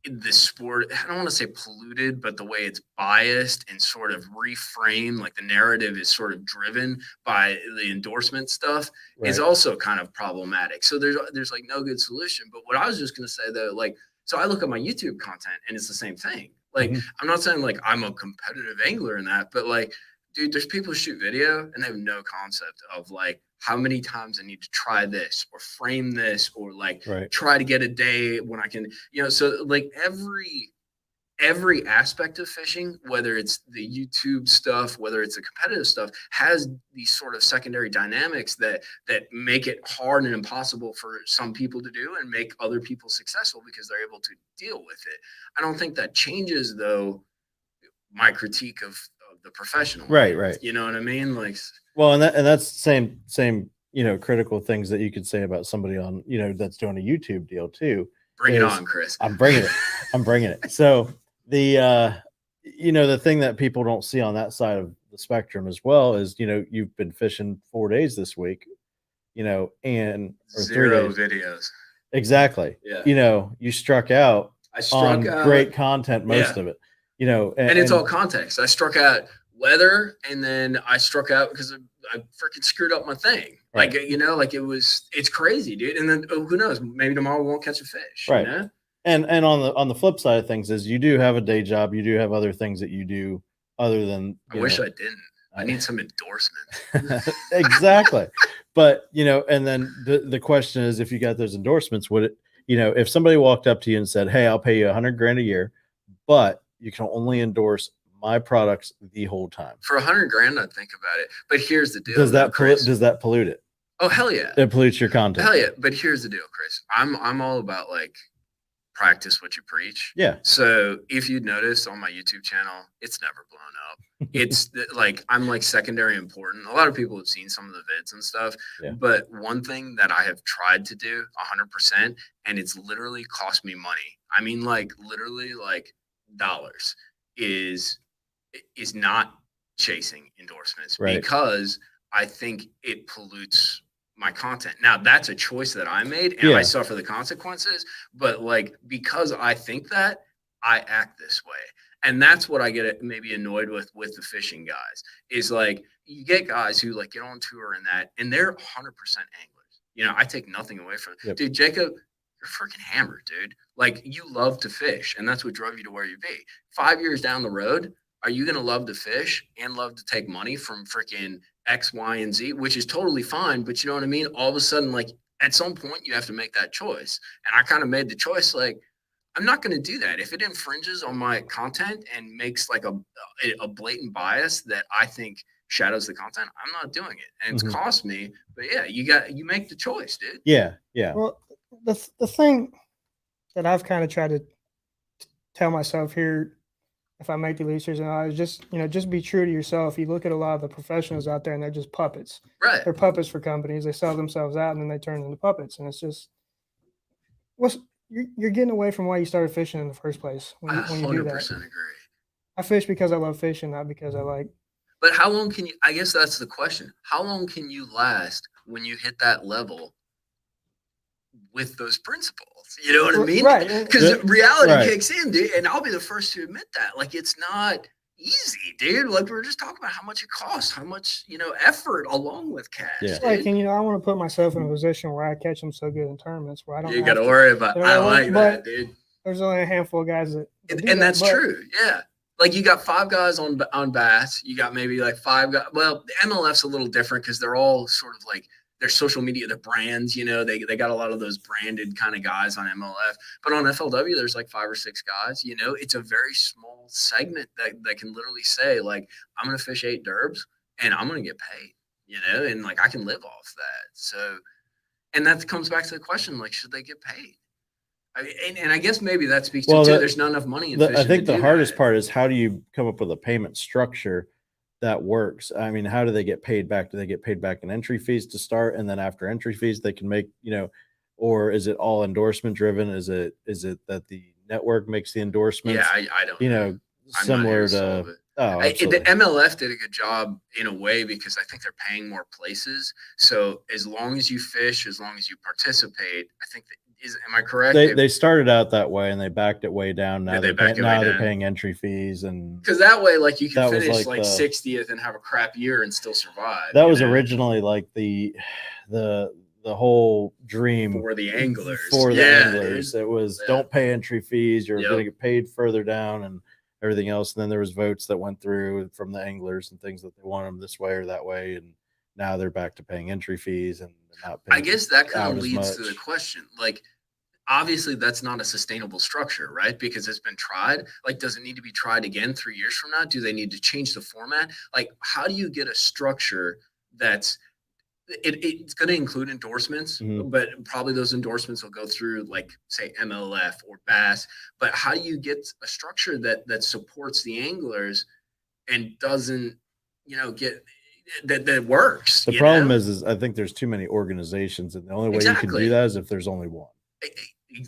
the sport, I don't want to say polluted, but the way it's biased and sort of reframed, like the narrative is sort of driven by the endorsement stuff, is Right. also kind of problematic. So there's like no good solution. But what I was just going to say though, like, so I look at my YouTube content and it's the same thing. Like, Mhm. I'm not saying like I'm a competitive angler in that, but like, dude, there's people who shoot video and they have no concept of like how many times I need to try this or frame this or like Right. try to get a day when I can, you know, so like every every aspect of fishing, whether it's the YouTube stuff, whether it's the competitive stuff, has these sort of secondary dynamics that make it hard and impossible for some people to do and make other people successful because they're able to deal with it. I don't think that changes, though, my critique of the professional. Right. You know what I mean? Like, well, and that's same, critical things that you could say about somebody on, that's doing a YouTube deal too. Bring it on, Chris. I'm bringing it. So the thing that people don't see on that side of the spectrum as well is, you've been fishing 4 days this week, and or 0 3 days. videos. Exactly. Yeah. You struck out. I struck out great content, most of it, and it's all context. I struck out weather, and then I struck out because I freaking screwed up my thing. Right. Like, it's crazy, dude. And then who knows? Maybe tomorrow we won't catch a fish. Right. You know? And on the flip side of things is you do have a day job. You do have other things that you do other than. I wish I didn't. I need some endorsement. Exactly. But, and then the question is, if you got those endorsements, would it, if somebody walked up to you and said, hey, I'll pay you $100,000 a year, but you can only endorse my products the whole time. For $100,000, I'd think about it. But here's the deal. Does that pollute it? Oh, hell yeah. It pollutes your content. Hell yeah. But here's the deal, Chris. I'm all about like practice what you preach. Yeah. So if you'd noticed on my YouTube channel, it's never blown up. It's like I'm like secondary important. A lot of people have seen some of the vids and stuff. Yeah. But one thing that I have tried to do 100%, and it's literally cost me money. I mean, like literally like dollars is not chasing endorsements, right, because I think it pollutes my content. Now that's a choice that I made, and I suffer the consequences, but like, because I think that, I act this way. And that's what I get maybe annoyed with the fishing guys, is like, you get guys who like get on tour and they're 100% anglers. I take nothing away from it. Yep. Dude, Jacob, you're freaking hammered, dude. Like, you love to fish, and that's what drove you to where you be. 5 years down the road, are you going to love to fish and love to take money from freaking X, Y, and Z, which is totally fine. But you know what I mean? All of a sudden, like at some point you have to make that choice. And I kind of made the choice, like, I'm not going to do that. If it infringes on my content and makes like a blatant bias that I think shadows the content, I'm not doing it. And it's cost me, but yeah, you make the choice, dude. Yeah. Yeah. Well, the thing that I've kind of tried to tell myself here, if I make the research, and I just be true to yourself. You look at a lot of the professionals out there, and they're just puppets. Right. They're puppets for companies. They sell themselves out, and then they turn into puppets. And it's just, you're getting away from why you started fishing in the first place. When you do that. 100% agree. I fish because I love fishing, not because I like. But how long can you? I guess that's the question. How long can you last when you hit that level with those principles? You know what I mean? Right. Because reality kicks in, dude. And I'll be the first to admit that. Like, it's not easy, dude. Like, we were just talking about how much it costs, how much, effort along with cash. Yeah. Like, and I want to put myself in a position where I catch them so good in tournaments where I don't. You got to worry about. I like that, dude. There's only a handful of guys that. And that's true. Yeah. Like, you got 5 guys on bass. You got maybe like 5 guys. Well, the MLF's a little different because they're all sort of like, their social media, their brands, they got a lot of those branded kind of guys on MLF. But on FLW, there's like 5 or 6 guys. It's a very small segment that can literally say, like, I'm going to fish 8 derbs and I'm going to get paid, and like I can live off that. So, and that comes back to the question, like, should they get paid? And I guess maybe that speaks to there's not enough money in fishing. I think the hardest part is, how do you come up with a payment structure that works? I mean, how do they get paid back? Do they get paid back in entry fees to start, and then after entry fees they can make, or is it all endorsement driven? Is it that the network makes the endorsements? Yeah, I don't similar to the MLF did a good job in a way, because I think they're paying more places. So as long as you fish, as long as you participate, I think that am I correct? They started out that way and they backed it way down. Now they're paying entry fees, and because that way, like, you can finish like 60th and have a crap year and still survive. That was originally like the whole dream for the anglers. Anglers, it was don't pay entry fees. You're going to get paid further down and everything else. And then there was votes that went through from the anglers and things that they want them this way or that way, and now they're back to paying entry fees and not paying. I guess that kind of leads to the question. Like, obviously that's not a sustainable structure, right? Because it's been tried. Like, does it need to be tried again 3 years from now? Do they need to change the format? Like, how do you get a structure that's it's going to include endorsements, Mhm. but probably those endorsements will go through, like, say, MLF or Bass. But how do you get a structure that supports the anglers and doesn't, get that works? The problem is I think there's too many organizations, and the only way you can do Exactly. that is if there's only one.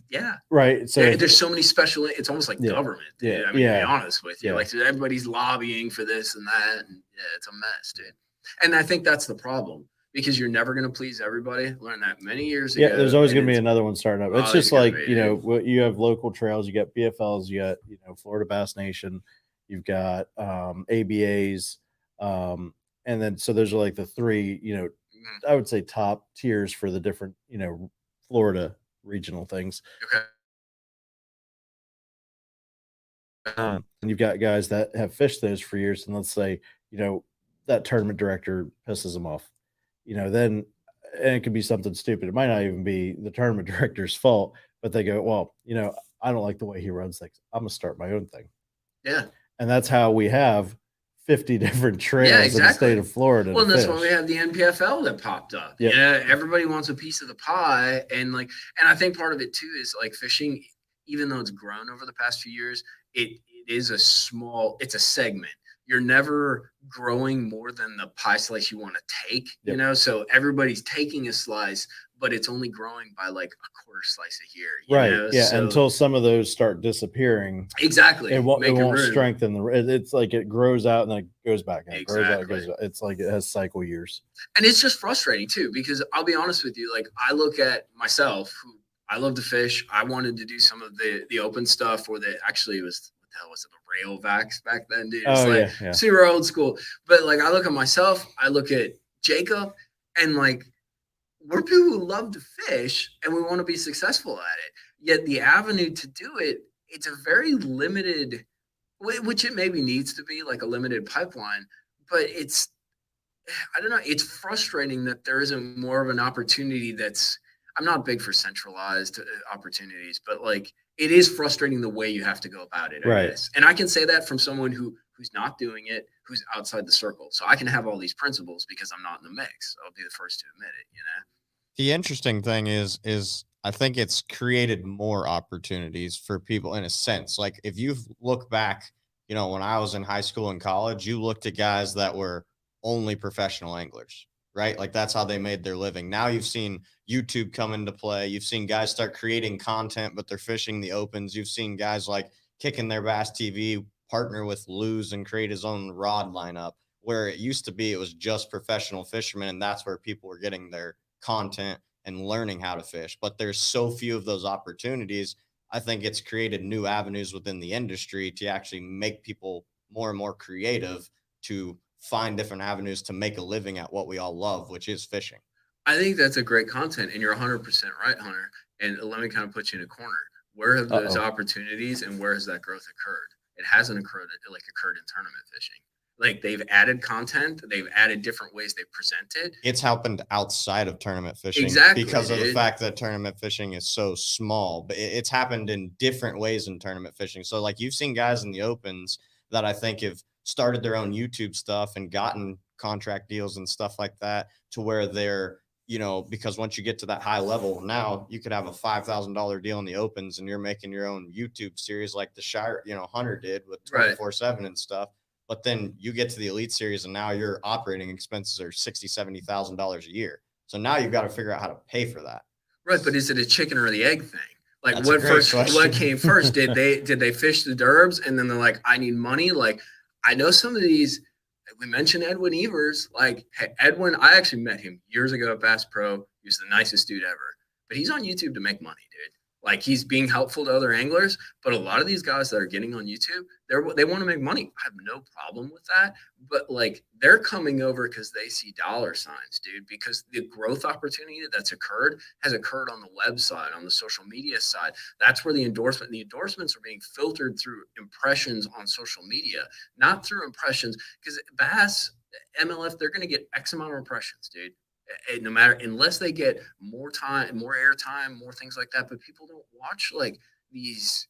Yeah. Right. So if, There's so many special. It's almost like Yeah. government, dude. Yeah. I mean, to be Yeah. honest with you, Yeah. like, everybody's lobbying for this and that, and yeah, it's a mess, dude. And I think that's the problem, because you're never going to please everybody. Learned that many years ago. yeah, there's always and going to be it's another one starting up. It's always just gonna like, be, you know, dude. what you have local trails, you got BFLs, you got, Florida Bass Nation, you've got ABAs, and then so those are like the three, Mhm. I would say top tiers for the different, Florida regional things. Okay. And you've got guys that have fished those for years, and let's say, that tournament director pisses them off, then, and it could be something stupid. It might not even be the tournament director's fault, but they go, well, I don't like the way he runs things. I'm gonna start my own thing. Yeah. And that's how we have 50 different trails Yeah, in the exactly. state of Florida. Well, to and that's why we fish. have the NPFL that popped up. Yep. Yeah, everybody wants a piece of the pie, and I think part of it too is, like, fishing, even though it's grown over the past few years, it is it's a segment. You're never growing more than the pie slice you want to take, Yep. So everybody's taking a slice, but it's only growing by like a quarter slice a year, Right. Yeah. So Until some of those start disappearing, exactly, it won't make room. strengthen it's like it grows out and then it goes back and it grows out, it Exactly. goes out. It's like it has cycle years. And it's just frustrating too, because I'll be honest with you, like, I look at myself, who I love to fish. I wanted to do some of the open stuff, or actually it was, what the hell was it, the rail vacs back then, dude. It's Oh like yeah. super old school. But, like, I look at myself, I look at Jacob, and, like, we're people who love to fish and we want to be successful at it. Yet the avenue to do it, it's a very limited, which it maybe needs to be, like, a limited pipeline, but I don't know. It's frustrating that there isn't more of an opportunity I'm not big for centralized opportunities, but, like, it is frustrating the way you have to go about it, I Right. guess. And I can say that from someone who's not doing it, who's outside the circle. So I can have all these principles because I'm not in the mix. I'll be the first to admit it, The interesting thing is I think it's created more opportunities for people in a sense. Like if you look back, when I was in high school and college, you looked at guys that were only professional anglers, right? Like that's how they made their living. Now you've seen YouTube come into play. You've seen guys start creating content, but they're fishing the opens. You've seen guys like Kicking Their Bass TV partner with Luz and create his own rod lineup, where it used to be it was just professional fishermen, and that's where people were getting their content and learning how to fish. But there's so few of those opportunities. I think it's created new avenues within the industry to actually make people more and more creative to find different avenues to make a living at what we all love, which is fishing. I think that's a great content, and you're 100% right, Hunter. And let me kind of put you in a corner. Where have those opportunities and where has that growth occurred? It hasn't occurred in tournament fishing. Like, they've added content, they've added different ways they present it. It's happened outside of tournament fishing Exactly, because of the dude. fact that tournament fishing is so small, but it's happened in different ways in tournament fishing. So like you've seen guys in the opens that I think have started their own YouTube stuff and gotten contract deals and stuff like that to where they're, because once you get to that high level, now you could have a $5,000 deal in the opens and you're making your own YouTube series like the Shire, Hunter did with 24/7 and stuff. But then you get to the elite series and now your operating expenses are $60,000, $70,000 a year. So now you've got to figure out how to pay for that. Right, but is it a chicken or the egg thing? Like, That's a great question. what came first? Did they fish the derbs and then they're like, I need money? Like, I know some of these, we mentioned Edwin Evers. Like, hey, Edwin, I actually met him years ago at Bass Pro. He was the nicest dude ever. But he's on YouTube to make money, dude. Like, he's being helpful to other anglers, but a lot of these guys that are getting on YouTube, they want to make money. I have no problem with that, but, like, they're coming over because they see dollar signs, dude, because the growth opportunity that's occurred has occurred on the website, on the social media side. That's where the endorsements are being filtered through impressions on social media, not through impressions, because Bass, MLF, they're going to get X amount of impressions, dude. no matter, unless they get more time, more airtime, more things like that. But people don't watch like these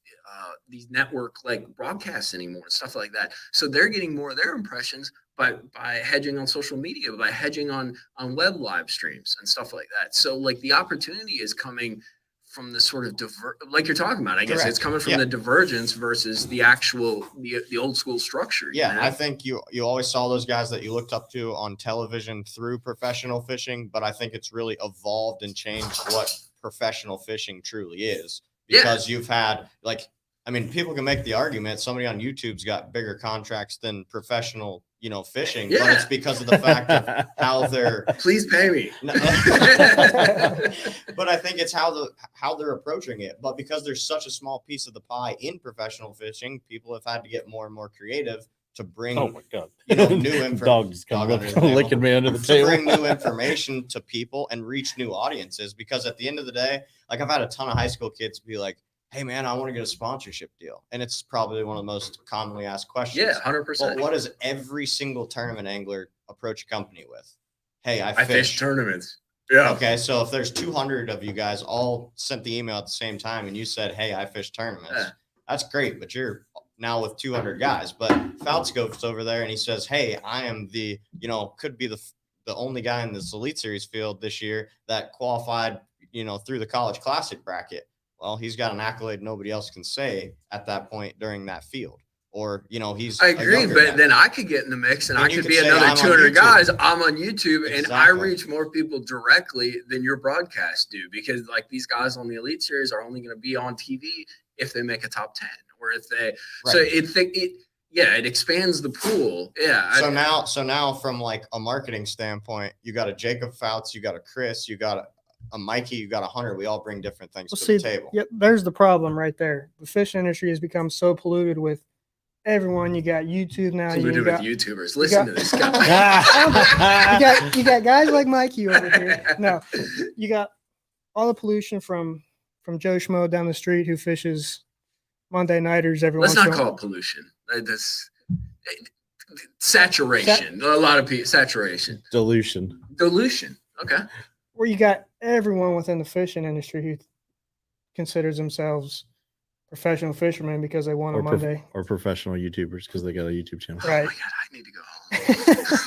network like broadcasts anymore and stuff like that. So they're getting more of their impressions by hedging on social media, by hedging on web live streams and stuff like that. So like the opportunity is coming from the sort of like you're talking about, I guess. Correct. It's coming from Yeah. the divergence versus the actual the old school structure. Yeah, you know? I think you always saw those guys that you looked up to on television through professional fishing, but I think it's really evolved and changed what professional fishing truly is, because you've had, like, I mean, people can make the argument somebody on YouTube's got bigger contracts than professional, fishing, but it's because of the fact of how they're Please pay me. but I think it's how they're approaching it. But because there's such a small piece of the pie in professional fishing, people have had to get more and more creative to bring Oh my god! new Dog just Dog comes under the up, table. licking me under the to table. bring new information to people and reach new audiences. Because at the end of the day, like, I've had a ton of high school kids be like, "Hey man, I want to get a sponsorship deal," and it's probably one of the most commonly asked questions. Yeah, Well, 100%. what does every single tournament angler approach a company with? Hey, I I fish fish tournaments. Yeah. Okay, so if there's 200 of you guys all sent the email at the same time and you said, "Hey, I fish tournaments," Yeah. that's great, but you're now with 200 guys. But Fouts goes over there and he says, "Hey, I am the, could be the only guy in this Elite Series field this year that qualified, through the College Classic bracket." Well, he's got an accolade nobody else can say at that point during that field. Or, he's I a agree, younger but guy. then I could get in the mix and Then I you could could be say, another "I'm on 200 YouTube." guys. I'm on YouTube and I Exactly. reach more people directly than your broadcast do, because like these guys on the Elite Series are only going to be on TV if they make a top 10 or if they, so Right. it expands the pool. Yeah. So now from like a marketing standpoint, you got a Jacob Fouts, you got a Chris, you got a Mikey, you got a Hunter. We all bring different things Well, to see, the table. yeah, there's the problem right there. The fish industry has become so polluted with everyone. You got YouTube now. polluted You with got, YouTubers. Listen got- to this guy. you got guys like Mikey over here. No, you got all the pollution from Joe Schmo down the street who fishes Monday nighters every Let's once not in a call while. it pollution. This saturation. A lot of people saturation. Dilution. Dilution. Okay. Where you got everyone within the fishing industry who considers themselves professional fishermen because they won on Monday. Or professional YouTubers because they got a YouTube channel. Right. Oh my God, I need to go home.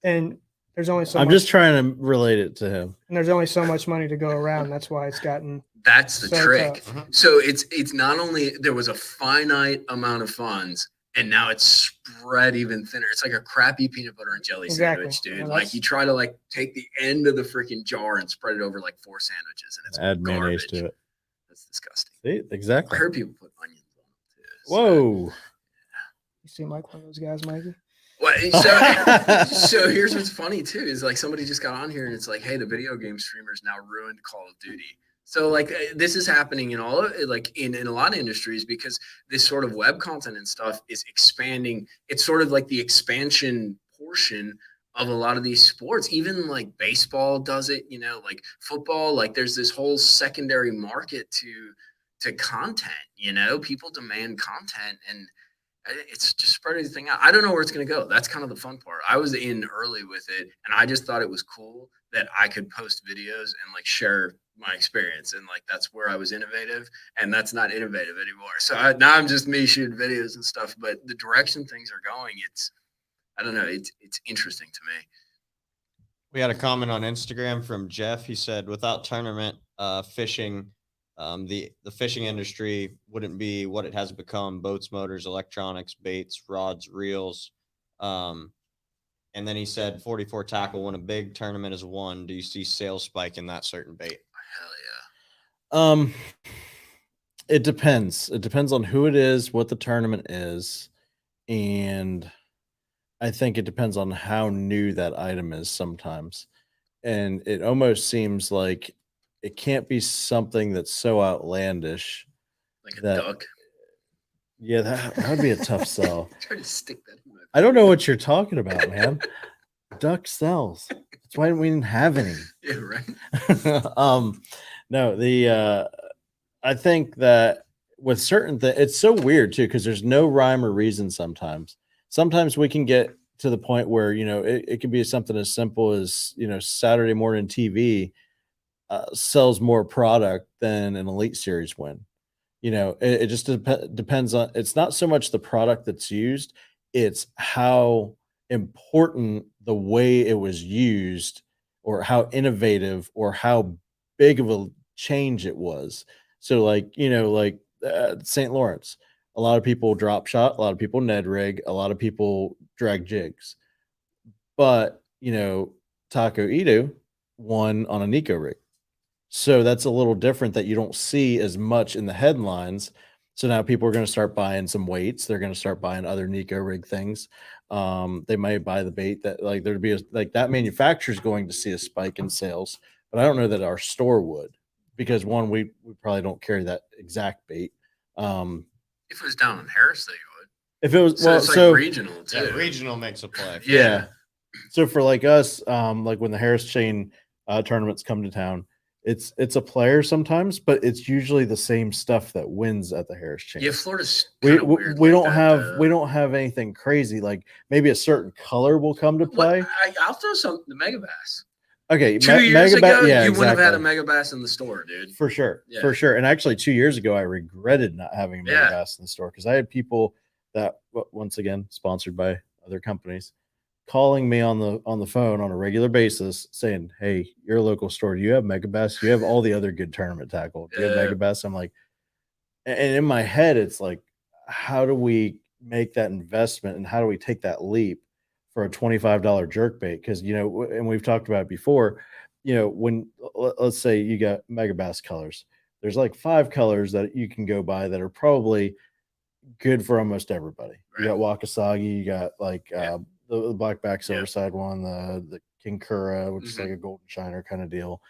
And there's only so I'm much, just trying to relate it to him. and there's only so much money to go around. That's why it's gotten That's the so trick. tough. So it's not only there was a finite amount of funds, and now it's spread even thinner. It's like a crappy peanut butter and jelly Exactly. sandwich, dude. Well, Like that's- you try to like take the end of the freaking jar and spread it over like 4 sandwiches, and it's Add mayonnaise garbage. to it. That's disgusting. See, I exactly. heard people put onions on it too. So- Whoa. You seem like one of those guys, Mikey. Well, so here's what's funny too is like somebody just got on here and it's like, hey, the video game streamers now ruined Call of Duty. So like this is happening in all of like in a lot of industries because this sort of web content and stuff is expanding. It's sort of like the expansion portion of a lot of these sports. Even like baseball does it, like football. Like there's this whole secondary market to content. People demand content and it's just spreading the thing out. I don't know where it's going to go. That's kind of the fun part. I was in early with it and I just thought it was cool that I could post videos and like share my experience. And like, that's where I was innovative and that's not innovative anymore. So now I'm just me shooting videos and stuff, but the direction things are going, I don't know. It's interesting to me. We had a comment on Instagram from Jeff. He said, without tournament fishing, the fishing industry wouldn't be what it has become: boats, motors, electronics, baits, rods, reels. And then he said 44 tackle when a big tournament is won. Do you see sales spike in that certain bait? Hell yeah. It depends. It depends on who it is, what the tournament is, and I think it depends on how new that item is sometimes. And it almost seems like it can't be something that's so outlandish. Like a That- duck. Yeah, that would be a tough sell. Try to stick that in my I don't know what you're talking about, man. Duck sells. That's why we didn't have any. Yeah, right. No, I think that with certain things, it's so weird too, because there's no rhyme or reason sometimes. Sometimes we can get to the point where, it could be something as simple as, Saturday morning TV sells more product than an Elite Series win. It just depends on, it's not so much the product that's used, it's how important the way it was used or how innovative or how big of a change it was. So St. Lawrence, a lot of people drop shot, a lot of people Ned rig, a lot of people drag jigs. But, Taco Ito won on a Nico rig. So that's a little different that you don't see as much in the headlines. So now people are going to start buying some weights. They're going to start buying other Nico rig things. They might buy the bait that there'd be that manufacturer is going to see a spike in sales, but I don't know that our store would, because one, we probably don't carry that exact bait. If it was down in Harris, they would. If it was, So it's like regional too. Yeah, regional makes a play. Yeah. So for us, when the Harris chain tournaments come to town, it's a player sometimes, but it's usually the same stuff that wins at the Harris chain. Yeah, Florida's we don't have anything crazy. Like maybe a certain color will come to play. I'll throw some the Megabass. Okay, 2 years ago, yeah, you wouldn't have had a exactly. Megabass in the store, dude. For sure, Yeah. for sure. And actually, 2 years ago, I regretted not having a Megabass in the store because I had people that, once again, sponsored by other companies, calling me on the phone on a regular basis saying, "Hey, you're a local store. Do you have Megabass? Do you have all the other good tournament tackle? Do you have Megabass?" I'm like, and in my head, it's like, how do we make that investment and how do we take that leap for a $25 jerk bait? Because and we've talked about it before. When let's say you got Megabass colors, there's like 5 colors that you can go buy that are probably good for almost everybody. Right. You got Wakasagi, you got the blackback silver side one, the King Kura, which is like a golden shiner kind of deal,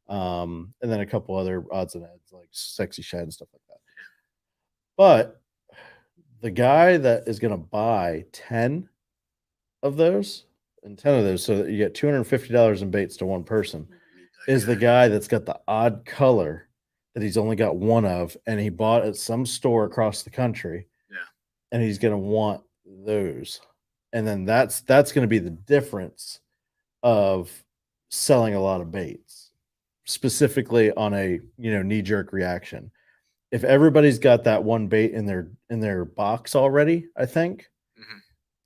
and then a couple other odds and ends like sexy shad and stuff like that. But the guy that is going to buy 10 of those and 10 of those, so that you get $250 in baits to one person, is the guy that's got the odd color that he's only got one of, and he bought at some store across the country. Yeah, and he's going to want those. And then that's going to be the difference of selling a lot of baits, specifically on a knee-jerk reaction. If everybody's got that one bait in their box already, I think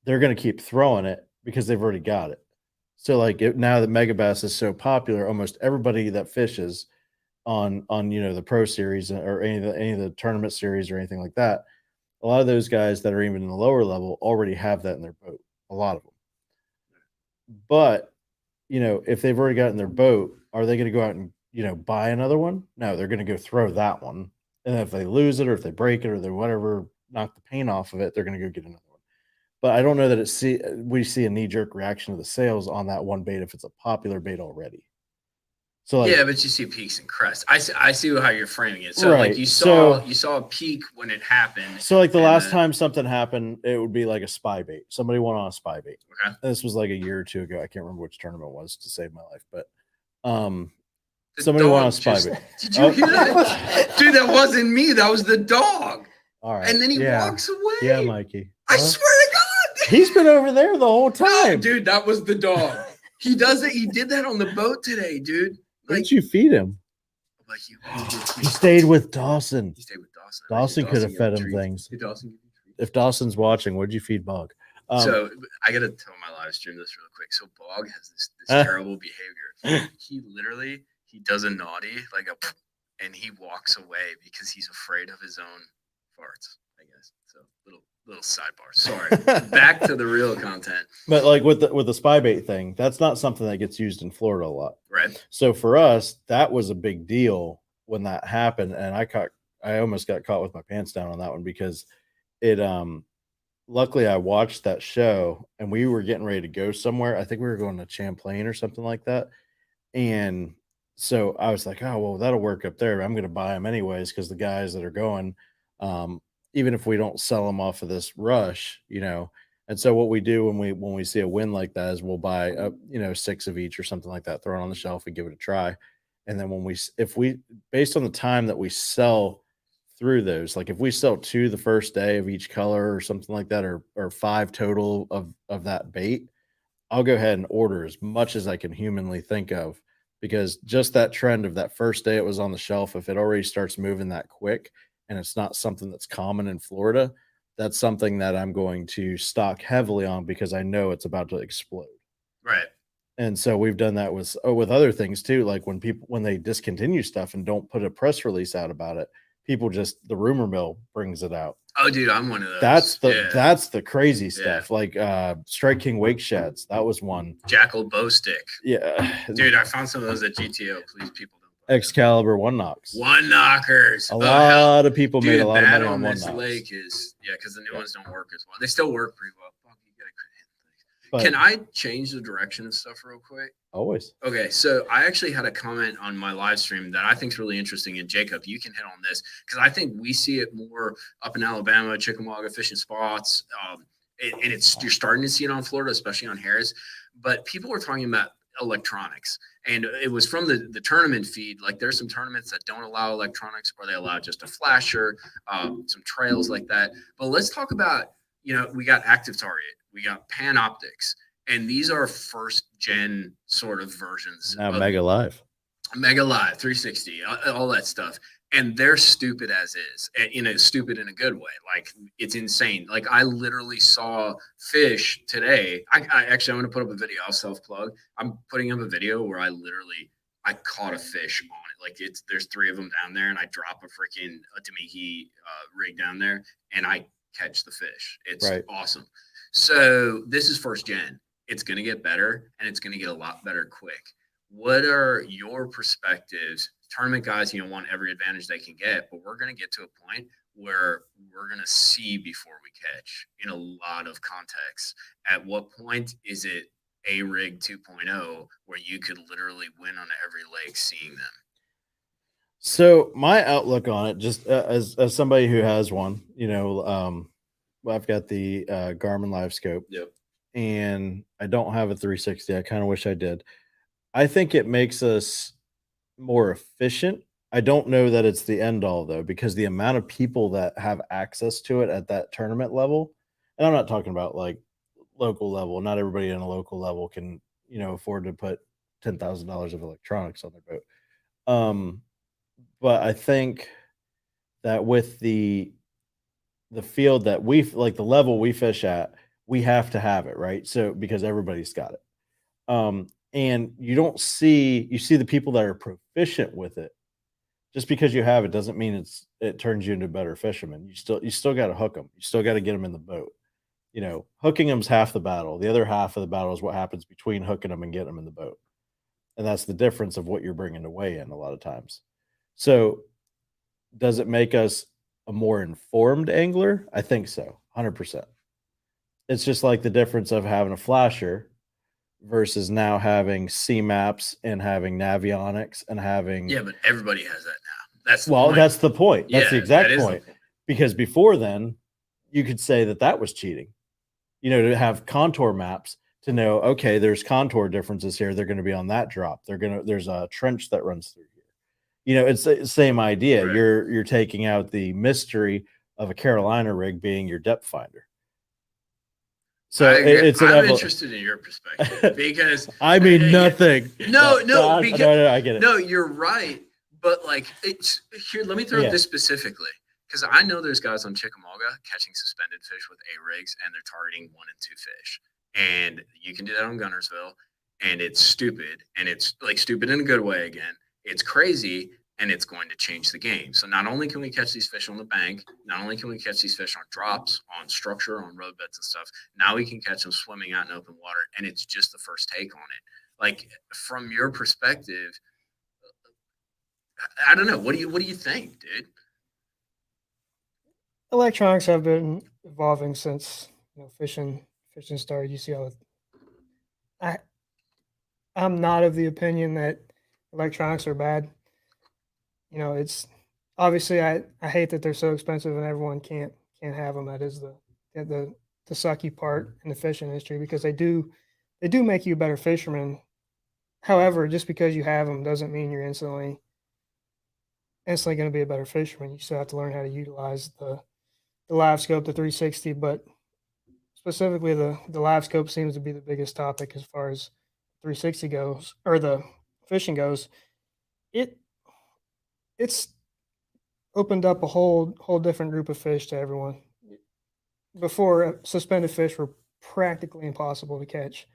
they're going to keep throwing it because they've already got it. So now that Megabass is so popular, almost everybody that fishes on the pro series or any of the tournament series or anything like that, a lot of those guys that are even in the lower level already have that in their boat. A lot of them. But, if they've already got it in their boat, are they going to go out and, buy another one? No, they're going to go throw that one. And if they lose it or if they break it or they whatever, knock the paint off of it, they're going to go get another one. But I don't know that we see a knee-jerk reaction to the sales on that one bait if it's a popular bait already. So but you see peaks and crests. I see how you're framing it. So right. you saw a peak when it happened. So the last time something happened, it would be like a spy bait. Somebody went on a spy bait. Okay. This was like a year or two ago. I can't remember which tournament it was to save my life, but somebody went on a spy bait. Did you hear that? Dude, that wasn't me. That was the dog. All right. And then he walks away. Yeah, Mikey. I swear to God. He's been over there the whole time. No, dude, that was the dog. He does it. He did that on the boat today, dude. What did you feed him? He stayed with Dawson. He stayed with Dawson. Dawson could have fed him things. Did Dawson give you treats? If Dawson's watching, what'd you feed Bog? So I gotta tell my live stream this real quick. So Bog has this terrible behavior. He does a naughty and he walks away because he's afraid of his own farts, I guess. So little sidebar. Sorry. Back to the real content. But with the spy bait thing, that's not something that gets used in Florida a lot. Right. So for us, that was a big deal when that happened, and I almost got caught with my pants down on that one because it luckily I watched that show and we were getting ready to go somewhere. I think we were going to Champlain or something like that. And so I was like, oh, well, that'll work up there. I'm going to buy them anyways because the guys that are going, even if we don't sell them off of this rush, And so what we do when we see a win like that is we'll buy 6 of each or something like that, throw it on the shelf and give it a try. And then if we based on the time that we sell through those. Like if we sell 2 the first day of each color or something like that, or 5 total of that bait, I'll go ahead and order as much as I can humanly think of, because just that trend of that first day it was on the shelf, if it already starts moving that quick and it's not something that's common in Florida, that's something that I'm going to stock heavily on because I know it's about to explode. Right. And so we've done that with other things too. Like when they discontinue stuff and don't put a press release out about it, people just, the rumor mill brings it out. Oh, dude, I'm one of those. That's the crazy stuff. Like Strike King Wake Sheds, that was one. Jackal bow stick. Yeah, Dude, I found some of those at GTO. Please, people don't. Excalibur one knocks. One knockers. A lot of people made a lot of money on on one this knocks. lake is because the new ones don't work as well. They still work pretty well. Fuck, you gotta But Can I change the direction of stuff real quick? always. Okay, so I actually had a comment on my live stream that I think is really interesting. And Jacob, you can hit on this because I think we see it more up in Alabama, Chickamauga fishing spots, and you're starting to see it on Florida, especially on Harris. But people were talking about electronics, and it was from the tournament feed. Like there's some tournaments that don't allow electronics, or they allow just a flasher, some trails like that. But let's talk about, we got Active Target, we got Panoptics. And these are first gen sort of versions. Now Mega Live. Mega Live, 360, all that stuff. And they're stupid as is, stupid in a good way. Like it's insane. Like I literally saw fish today. I'm going to put up a video. I'll self plug. I'm putting up a video where I caught a fish on it. Like there's 3 of them down there, and I drop a Tamiki rig down there, and I catch the fish. It's awesome. So this is first gen. It's going to get better, and it's going to get a lot better quick. What are your perspectives? Tournament guys, want every advantage they can get, but we're going to get to a point where we're going to see before we catch in a lot of contexts. At what point is it a rig 2.0 where you could literally win on every lake seeing them? So my outlook on it, just as somebody who has one, I've got the Garmin Live Scope. Yep. And I don't have a 360. I kind of wish I did. I think it makes us more efficient. I don't know that it's the end all though, because the amount of people that have access to it at that tournament level, and I'm not talking about like local level. Not everybody in a local level can, afford to put $10,000 of electronics on their boat. But I think that with the field that the level we fish at, we have to have it, right? So because everybody's got it. And you see the people that are proficient with it. Just because you have it doesn't mean it turns you into a better fisherman. You still got to hook them. You still got to get them in the boat. Hooking them's half the battle. The other half of the battle is what happens between hooking them and getting them in the boat. And that's the difference of what you're bringing to weigh in a lot of times. So does it make us a more informed angler? I think so. 100%. It's just like the difference of having a flasher versus now having C-maps and having navionics and having. Yeah, but everybody has that now. That's the point. That's the exact point. Because before then, you could say that was cheating. To have contour maps to know, okay, there's contour differences here. They're going to be on that drop. There's a trench that runs through here. It's the same idea. Right. You're taking out the mystery of a Carolina rig being your depth finder. So I'm interested in your perspective because I mean nothing. No, because I get it. No, you're right. But it's here. Let me throw this specifically because I know there's guys on Chickamauga catching suspended fish with A rigs and they're targeting 1 and 2 fish, and you can do that on Gunnersville, and it's stupid, and it's like stupid in a good way. Again, it's crazy. And it's going to change the game. So not only can we catch these fish on the bank, not only can we catch these fish on drops, on structure, on roadbeds and stuff, now we can catch them swimming out in open water, and it's just the first take on it. Like, from your perspective, I don't know. What do you think, dude? Electronics have been evolving since fishing started. You see I'm not of the opinion that electronics are bad. It's obviously I hate that they're so expensive and everyone can't have them. That is the sucky part in the fishing industry, because they do make you a better fisherman. However, just because you have them doesn't mean you're instantly instantly going to be a better fisherman. You still have to learn how to utilize the live scope, the 360, but specifically the live scope seems to be the biggest topic as far as 360 goes, or the fishing goes. It's opened up a whole different group of fish to everyone. Before, suspended fish were practically impossible to catch,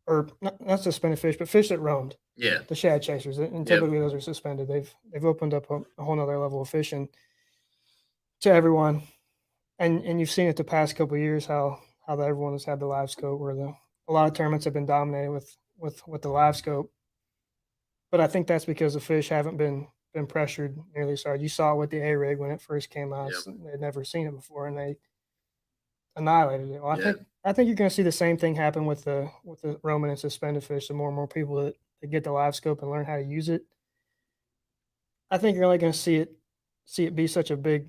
or not suspended fish, but fish that roamed. Yeah. The shad chasers, and typically those are suspended. They've opened up a whole nother level of fishing to everyone, and you've seen it the past couple of years how everyone has had the live scope, where a lot of tournaments have been dominated with the live scope. But I think that's because the fish haven't been pressured nearly as hard. You saw it with the A rig when it first came out; they'd never seen it before, and they annihilated it. Well, I think you're going to see the same thing happen with the roaming and suspended fish. The more and more people that get the live scope and learn how to use it, I think you're only going to see it be such a big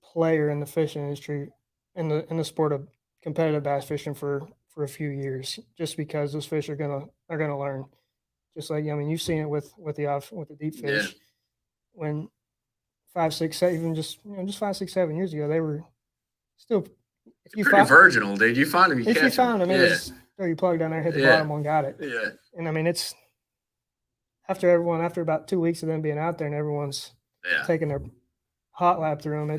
player in the fishing industry, in the sport of competitive bass fishing for a few years, just because those fish are gonna learn. Just like, I mean, you've seen it with the deep fish. When 5, 6, 7, even just 5, 6, 7 years ago, they were still pretty virginal, dude. You find them, if you found them, throw your plug down there, hit the bottom one, got it. Yeah. And I mean, it's after about 2 weeks of them being out there and everyone's taking their hot lap through them.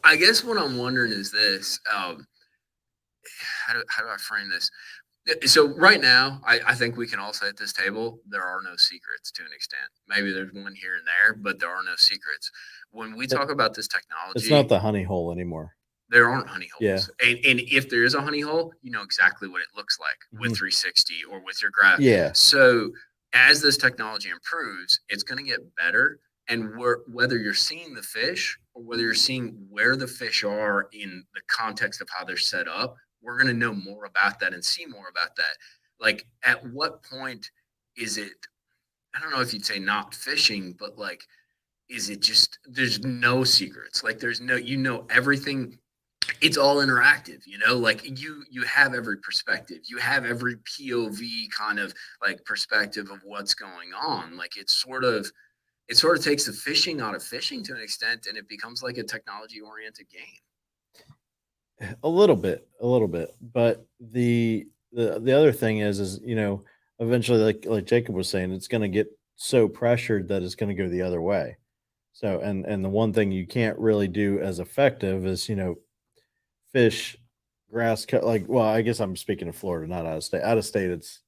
I guess what I'm wondering is this: how do I frame this? So right now, I think we can all say at this table there are no secrets to an extent. Maybe there's one here and there, but there are no secrets. When we talk about this technology, it's not the honey hole anymore. There aren't honey holes. Yeah. And if there is a honey hole, you know exactly what it looks like with 360 or with your graph. Yeah. So as this technology improves, it's going to get better. And whether you're seeing the fish or whether you're seeing where the fish are in the context of how they're set up, we're going to know more about that and see more about that. Like, at what point is it, I don't know if you'd say not fishing, but like, is it just, there's no secrets. Like, there's no, you know, everything. It's all interactive, you know, like you have every perspective, you have every POV kind of like perspective of what's going on. Like, it sort of takes the fishing out of fishing to an extent, and it becomes like a technology oriented game. A little bit, but the other thing is, you know, eventually, like Jacob was saying, it's going to get so pressured that it's going to go the other way. So, and the one thing you can't really do as effective is, you know, fish grass cut. Like, well, I guess I'm speaking of Florida, not out of state. Out of state, it's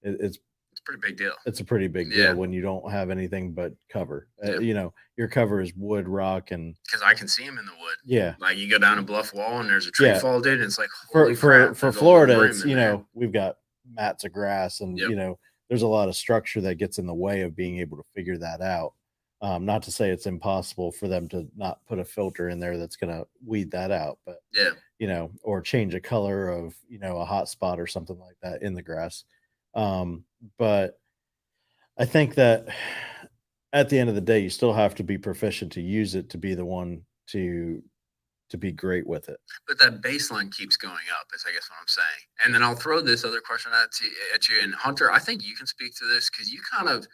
a pretty big deal. It's a pretty big deal when you don't have anything but cover. You know, your cover is wood, rock, and because I can see them in the wood. Yeah, like you go down a bluff wall and there's a tree fall, dude. And it's like, holy crap, for Florida, it's, you know, we've got mats of grass, and you know, there's a lot of structure that gets in the way of being able to figure that out. Not to say it's impossible for them to not put a filter in there that's going to weed that out, but you know, or change a color of, you know, a hot spot or something like that in the grass. But I think that at the end of the day, you still have to be proficient to use it, to be the one to be great with it. But that baseline keeps going up, is I guess what I'm saying. And then I'll throw this other question at you. And Hunter, I think you can speak to this because you kind of,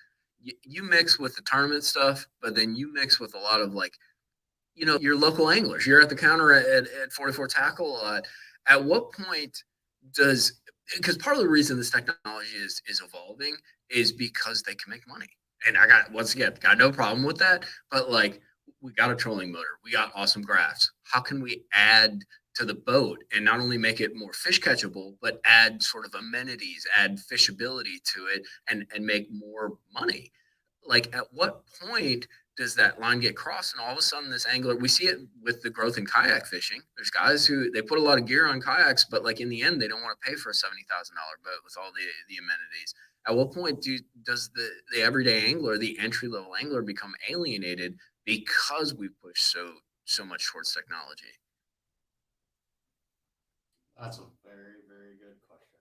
you mix with the tournament stuff, but then you mix with a lot of, like, you know, your local anglers. You're at the counter at 44 Tackle. At what point does, because part of the reason this technology is evolving is because they can make money. And I got no problem with that. But like, we got a trolling motor, we got awesome graphs. How can we add to the boat and not only make it more fish catchable, but add sort of amenities, add fishability to it, and make more money? Like, at what point does that line get crossed? And all of a sudden, this angler, we see it with the growth in kayak fishing. There's guys who, they put a lot of gear on kayaks, but like in the end, they don't want to pay for a $70,000 boat with all the amenities. At what point does the everyday angler, the entry level angler, become alienated because we push so much towards technology? That's a very, very good question.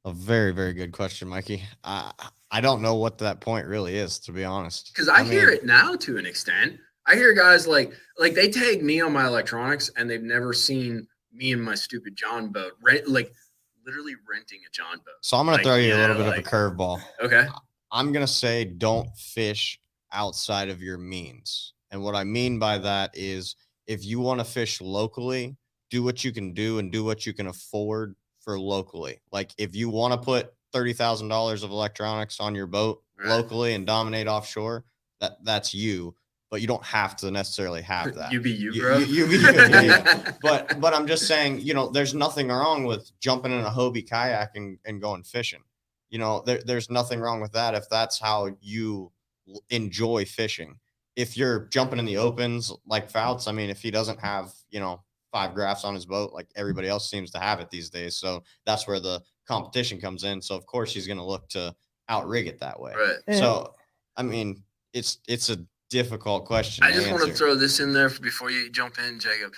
A very, very good question, Mikey. I don't know what that point really is, to be honest. Because I hear it now to an extent. I hear guys like they tag me on my electronics and they've never seen me in my stupid John boat, right? Like literally renting a John boat. So I'm going to throw you a little bit of a curveball. Okay. I'm going to say don't fish outside of your means. And what I mean by that is if you want to fish locally, do what you can do and do what you can afford for locally. Like if you want to put $30,000 of electronics on your boat locally and dominate offshore, that's you. But you don't have to necessarily have that. You be you, bro. You be you. Yeah. But I'm just saying, there's nothing wrong with jumping in a Hobie kayak and going fishing. There's nothing wrong with that if that's how you enjoy fishing. If you're jumping in the opens like Fouts, I mean, if he doesn't have, 5 graphs on his boat, like everybody else seems to have it these days. So that's where the competition comes in. So of course he's going to look to outrig it that way. Right. So, I mean, it's a difficult question. I just want to throw this in there before you jump in, Jacob,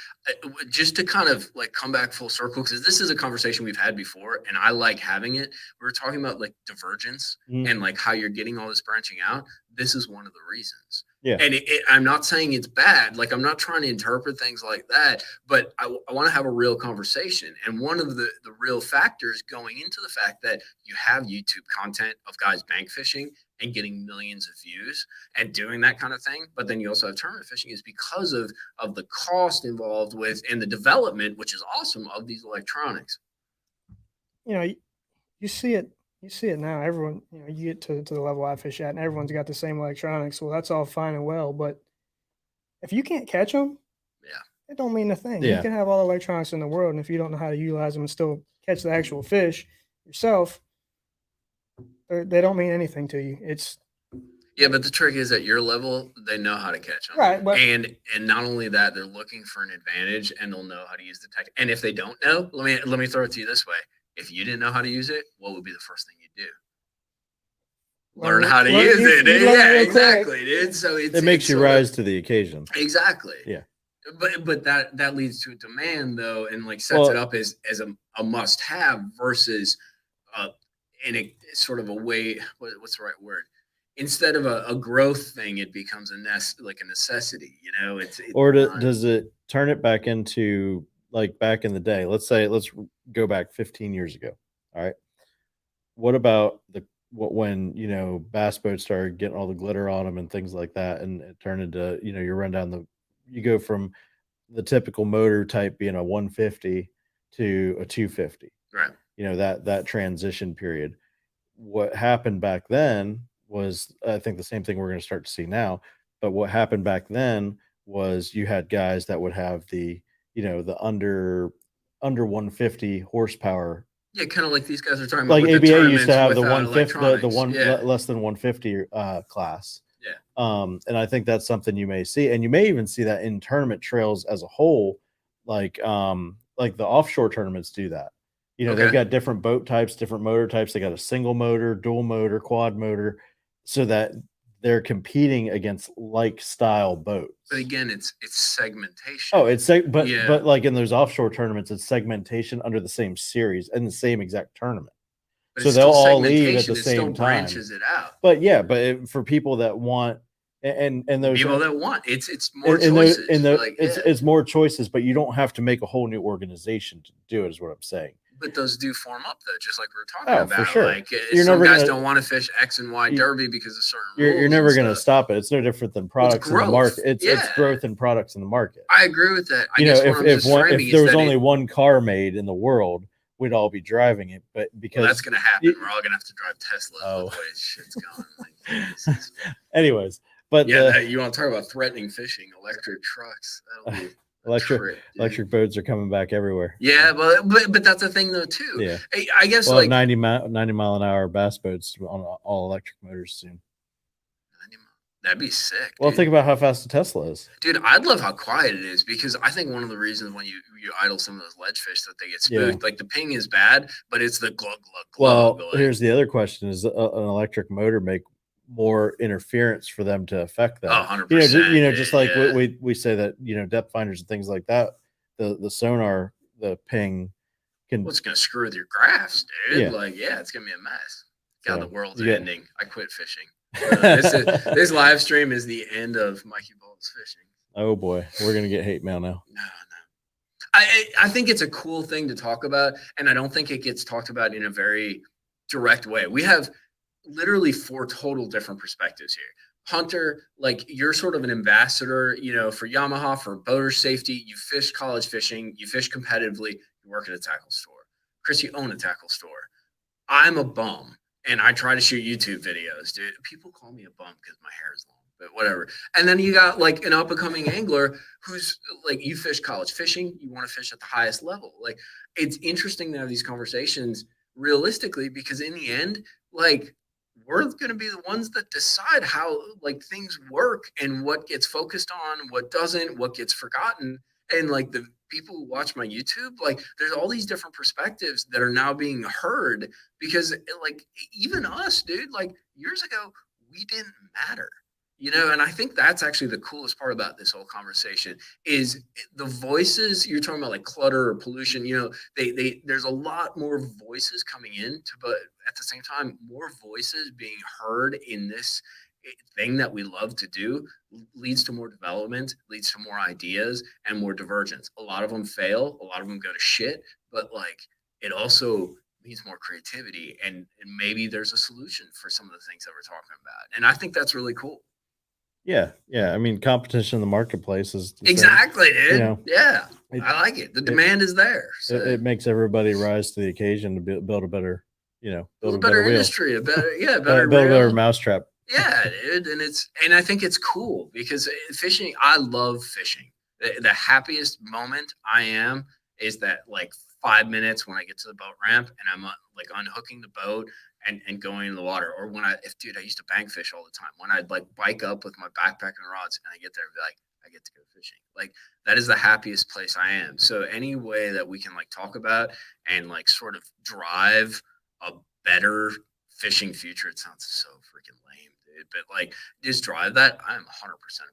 just to kind of like come back full circle, because this is a conversation we've had before and I like having it. We were talking about like divergence and like how you're getting all this branching out. This is one of the reasons. Yeah. And I'm not saying it's bad. Like, I'm not trying to interpret things like that, but I want to have a real conversation. And one of the real factors going into the fact that you have YouTube content of guys bank fishing and getting millions of views and doing that kind of thing, but then you also have tournament fishing, is because of the cost involved with and the development, which is awesome, of these electronics. You see it. You see it now. Everyone, you get to the level I fish at, and everyone's got the same electronics. Well, that's all fine and well, but if you can't catch them, it don't mean a thing. Yeah. You can have all the electronics in the world, and if you don't know how to utilize them and still catch the actual fish yourself, they don't mean anything to you. But the trick is at your level, they know how to catch them. Right. But and not only that, they're looking for an advantage, and they'll know how to use the tech. And if they don't know, let me throw it to you this way. If you didn't know how to use it, what would be the first thing you do? Learn how to use it. Yeah, exactly, dude. So it makes you rise to the occasion. Exactly. Yeah. But that leads to a demand though, and like sets it up as a must have versus in a sort of a way. What's the right word? Instead of a growth thing, it becomes a necessity. Does it turn it back into like back in the day? Let's go back 15 years ago. All right. What about when bass boats started getting all the glitter on them and things like that, and it turned into you run down you go from the typical motor type being a 150 to a 250. Right. That transition period. What happened back then was, I think, the same thing we're going to start to see now. But what happened back then was you had guys that would have the under 150 horsepower. Yeah, kind of like these guys are talking about. Like ABA used to have the 150, less than 150 class. Yeah. And I think that's something you may see, and you may even see that in tournament trails as a whole, like the offshore tournaments do that. They've got different boat types, different motor types. They got a single motor, dual motor, quad motor, so that they're competing against like style boats. But again, it's segmentation. Oh, but like in those offshore tournaments, it's segmentation under the same series and the same exact tournament. But so they'll all leave at the same time. Branches it out. But for people that want and those people that want it's more choices. It's more choices, but you don't have to make a whole new organization to do it, is what I'm saying. But those do form up though, just like we were talking about. For sure. Like some guys don't want to fish X and Y derby because of certain rules. You're never going to stop it. It's no different than products in the market. It's growth in products in the market. I agree with that. I guess if there was only one car made in the world, we'd all be driving it. But because that's going to happen, we're all going to have to drive Tesla. The way shit's going. Anyways, but you want to talk about threatening fishing? Electric trucks. That'll be. Electric boats are coming back everywhere. Yeah, but that's the thing though too. Yeah, I guess like 90 mile an hour bass boats on all electric motors soon. That'd be sick. Well, think about how fast the Tesla is, dude. I'd love how quiet it is, because I think one of the reasons when you idle some of those ledge fish that they get spooked, like the ping is bad, but it's the glug glug glug. Well, here's the other question: is an electric motor make more interference for them to affect that? 100%. Just like we say that depth finders and things like that, the sonar, the ping can. Well, it's gonna screw with your graphs, dude. Yeah. It's gonna be a mess. God, the world's ending. I quit fishing. This live stream is the end of Mikey Balzz fishing. Oh boy, we're gonna get hate mail now. No. I think it's a cool thing to talk about, and I don't think it gets talked about in a very direct way. literally 4 total different perspectives here. Hunter, like you're sort of an ambassador, you know, for Yamaha, for boater safety. You fish college fishing, you fish competitively, you work at a tackle store. Chris, you own a tackle store. I'm a bum and I try to shoot YouTube videos, dude. People call me a bum because my hair is long, but whatever. And then you got like an up and coming angler who's like, you fish college fishing, you want to fish at the highest level. Like, it's interesting to have these conversations realistically, because in the end, like, we're going to be the ones that decide how like things work and what gets focused on, what doesn't, what gets forgotten. And like the people who watch my YouTube, like there's all these different perspectives that are now being heard, because like even us, dude, like years ago, we didn't matter, you know? And I think that's actually the coolest part about this whole conversation is the voices. You're talking about like clutter or pollution, you know, there's a lot more voices coming in but at the same time, more voices being heard in this thing that we love to do leads to more development, leads to more ideas and more divergence. A lot of them fail, a lot of them go to shit, but like it also means more creativity and maybe there's a solution for some of the things that we're talking about. And I think that's really cool. Yeah. I mean, competition in the marketplace is exactly, dude. You know, yeah, I like it. The demand is there. So. It makes everybody rise to the occasion to build a better, you know, build a better industry, a better, build a better mousetrap. Yeah, dude. And I think it's cool because fishing, I love fishing. The happiest moment I am is that like 5 minutes when I get to the boat ramp and I'm like unhooking the boat and going in the water. Or when I used to bank fish all the time. When I'd like bike up with my backpack and rods and I get there and be like, I get to go fishing. Like that is the happiest place I am. So any way that we can like talk about and like sort of drive a better fishing future, it sounds so freaking lame, dude, but like just drive that. I'm 100%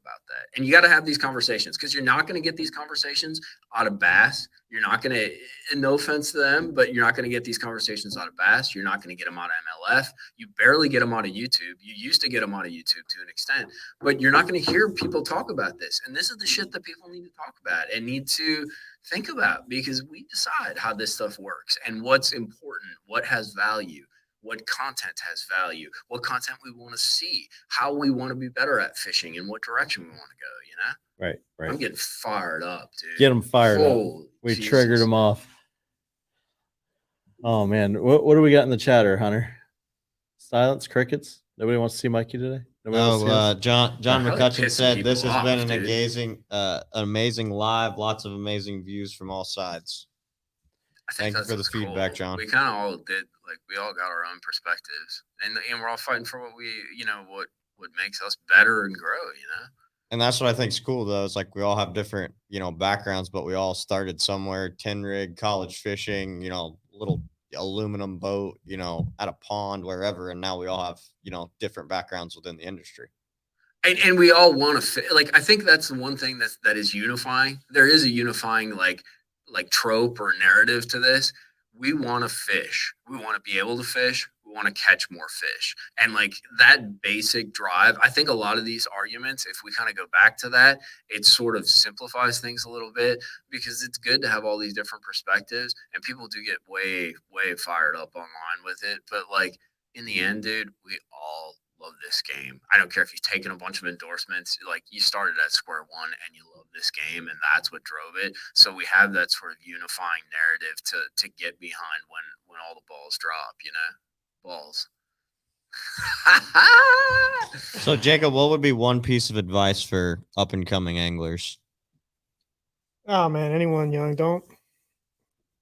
about that. And you got to have these conversations because you're not going to get these conversations out of Bass. You're not going to, no offense to them, but you're not going to get these conversations out of Bass. You're not going to get them out of MLF. You barely get them out of YouTube. You used to get them out of YouTube to an extent, but you're not going to hear people talk about this. And this is the shit that people need to talk about and need to think about, because we decide how this stuff works and what's important, what has value, what content has value, what content we want to see, how we want to be better at fishing, and what direction we want to go, you know? Right. I'm getting fired up, dude. Get them fired up. We Jesus. Triggered them off. Oh, man. What do we got in the chatter, Hunter? Silence, crickets? Nobody wants to see Mikey today? John McCutcheon said this has been an dude. amazing live, lots of amazing views from all sides. Thank you for the feedback, John. We kind of all did, like we all got our own perspectives, and we're all fighting for what we, you know, what makes us better and grow, you know. And that's what I think is cool, though. It's like we all have different, you know, backgrounds, but we all started somewhere, 10 rig, college fishing, you know, little aluminum boat, you know, at a pond, wherever. And now we all have, you know, different backgrounds within the industry. And we all want to like, I think that's the one thing that is unifying. There is a unifying like trope or narrative to this. We want to fish. We want to be able to fish. We want to catch more fish. And like that basic drive, I think a lot of these arguments, if we kind of go back to that, it sort of simplifies things a little bit, because it's good to have all these different perspectives, and people do get way, way fired up online with it. But like in the end, dude, we all love this game. I don't care if you've taken a bunch of endorsements, like you started at square one and you love this game, and that's what drove it. So we have that sort of unifying narrative to get behind when all the balls drop, you know. Balls. So Jacob, what would be one piece of advice for up and coming anglers? Oh man, anyone young, don't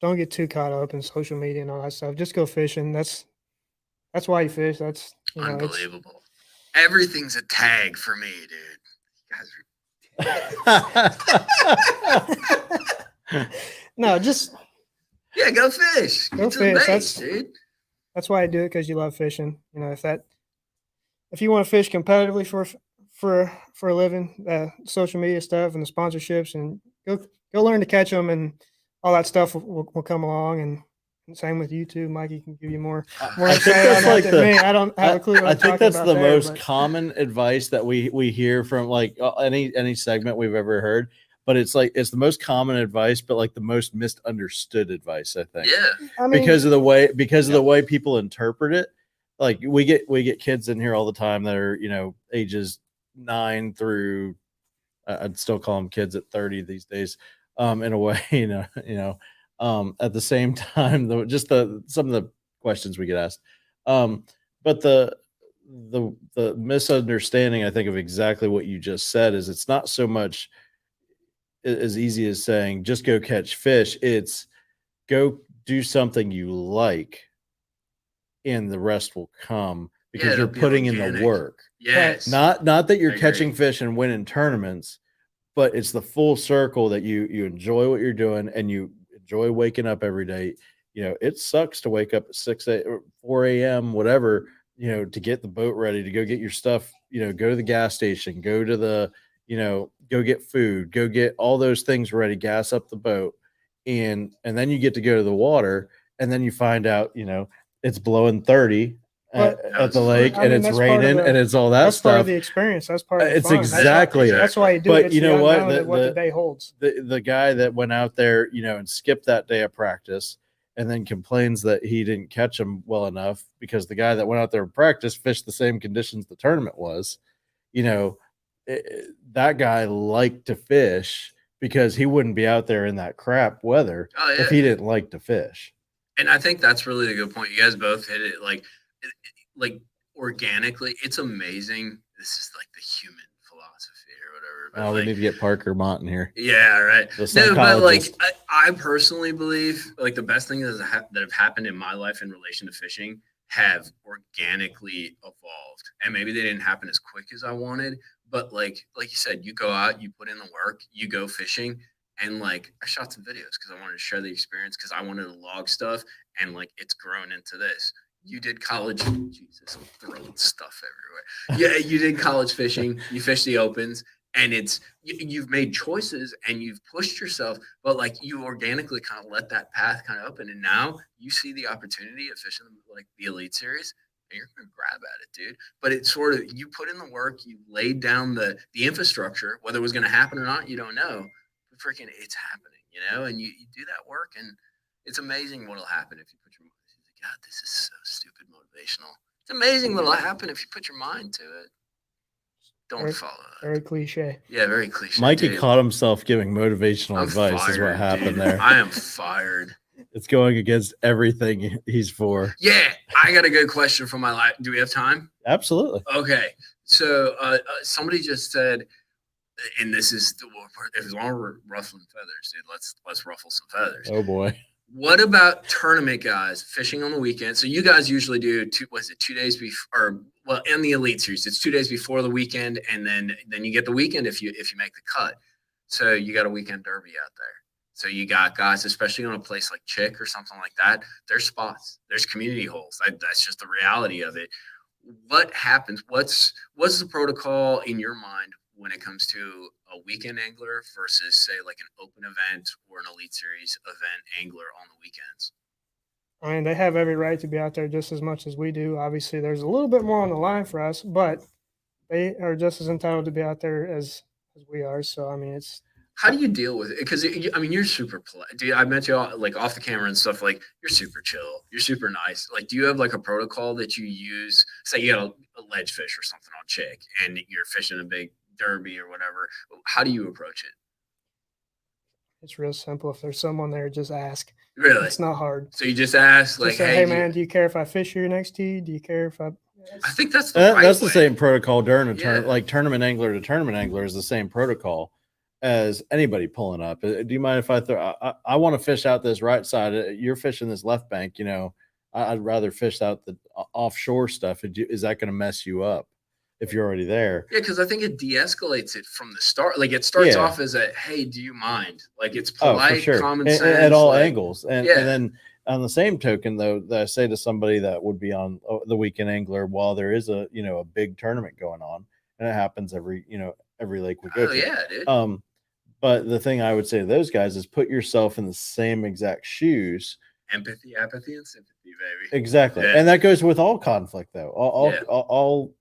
get too caught up in social media and all that stuff. Just go fishing. That's why you fish. That's unbelievable. Everything's a tag for me, dude. You guys are no, just go fish. Go fish. Base, dude. That's why I do it, because you love fishing. You know, if you want to fish competitively for a living, social media stuff and the sponsorships, and go learn to catch them, and all that stuff will come along. And same with YouTube. Mikey can give you more insight on that than me. I don't have a clue what I think that's the most common advice that we hear from like any segment we've ever heard. But it's the most common advice, but like the most misunderstood advice, I think. Yeah. I mean, because of the way people interpret it. like we get kids in here all the time that are, you know, ages 9 through, I'd still call them kids at 30 these days, in a way, at the same time, though, just some of the questions we get asked. But the misunderstanding, I think, of exactly what you just said is it's not so much as easy as saying just go catch fish. It's go do something you like, and the rest will come because Yeah, you're it'll be putting in the organic. work. Yes. Not that you're I catching agree. fish and winning tournaments, but it's the full circle that you enjoy what you're doing and you enjoy waking up every day. You know, it sucks to wake up at 6 or 4 a.m., whatever, you know, to get the boat ready, to go get your stuff, you know, go to the gas station, go to the, you know, go get food, go get all those things ready, gas up the boat. And then you get to go to the water, and then you find out, you know, it's blowing 30 But- at the But, lake, I and mean, it's that's part of raining, the- and it's all that That's part of stuff. the experience. That's part of the It's fun. exactly it. That's why you do But it. It's you the know what? unknown of what the day holds. The guy that went out there, you know, and skipped that day of practice and then complains that he didn't catch him well enough because the guy that went out there and practice fished the same conditions the tournament was, you know, that guy liked to fish because he wouldn't be out there in that crap weather Oh, yeah. if he didn't like to fish. And I think that's really a good point. You guys both hit it like organically. It's amazing. This is like the human philosophy or whatever. But Oh, we need to get Parker Mott in here. yeah, right. The No, but like psychologist. I personally believe like the best thing that have happened in my life in relation to fishing have organically evolved. And maybe they didn't happen as quick as I wanted, but like you said, you go out, you put in the work, you go fishing, and like I shot some videos because I wanted to share the experience because I wanted to log stuff, and like it's grown into this. You did college. Jesus, I'm throwing stuff everywhere. Yeah, you did college fishing. You fished the opens, and you've made choices and you've pushed yourself, but like you organically kind of let that path kind of open, and now you see the opportunity of fishing like the Elite Series, and you're gonna grab at it, dude. But it's sort of you put in the work, you laid down the infrastructure, whether it was gonna happen or not, you don't know. But freaking, it's happening, you know, and you do that work, and it's amazing what'll happen if you put your. God, this is so stupid motivational. It's amazing what'll happen if you put your mind to it. Don't follow that. Very cliche. Yeah, very cliche. Mikey dude. caught himself giving motivational I'm advice is what fired, happened dude. there. I am fired. It's going against everything he's for. Yeah, I got a good question for my life. Do we have time? Absolutely. Okay. So somebody just said, and this is as long as we're ruffling feathers, dude. Let's ruffle some feathers. Oh boy. What about tournament guys fishing on the weekend? So you guys usually do 2 days before, or in the Elite Series, it's 2 days before the weekend, and then you get the weekend if you make the cut. So you got a weekend derby out there. So you got guys, especially on a place like Chick or something like that. There's spots, there's community holes. That's just the reality of it. What happens? What's the protocol in your mind when it comes to a weekend angler versus say like an open event or an Elite Series event angler on the weekends? I mean, they have every right to be out there just as much as we do. Obviously, there's a little bit more on the line for us, but they are just as entitled to be out there as we are. So, I mean, it's. How do you deal with it? Because I mean, you're super polite, dude. I met you all, like off the camera and stuff. Like you're super chill. You're super nice. Like, do you have like a protocol that you use? Say you got a ledge fish or something on Chick, and you're fishing a big derby or whatever. How do you approach it? It's real simple. If there's someone there, just ask. Really? It's not hard. So you just ask, like, Just say, hey man, do you care if I fish here next to you? Do you care if I? I think that's the right That's the way. same protocol during a Yeah. like tournament angler to tournament angler is the same protocol as anybody pulling up. Do you mind if I throw? I want to fish out this right side. You're fishing this left bank. You know, I'd rather fish out the offshore stuff. Is that going to mess you up if you're already there? Yeah, because I think it de-escalates it from the start. Like it starts Yeah. off as a, hey, do you mind? Like it's Oh, polite, for sure. common And- sense. at all like, angles. And Yeah. then on the same token, though, that I say to somebody that would be on the weekend angler while there is a big tournament going on, and it happens every lake we go Oh to. yeah, dude. But the thing I would say to those guys is put yourself in the same exact shoes. Empathy, apathy, and sympathy, baby. Exactly. Yeah. And that goes with all conflict, though. Yeah. All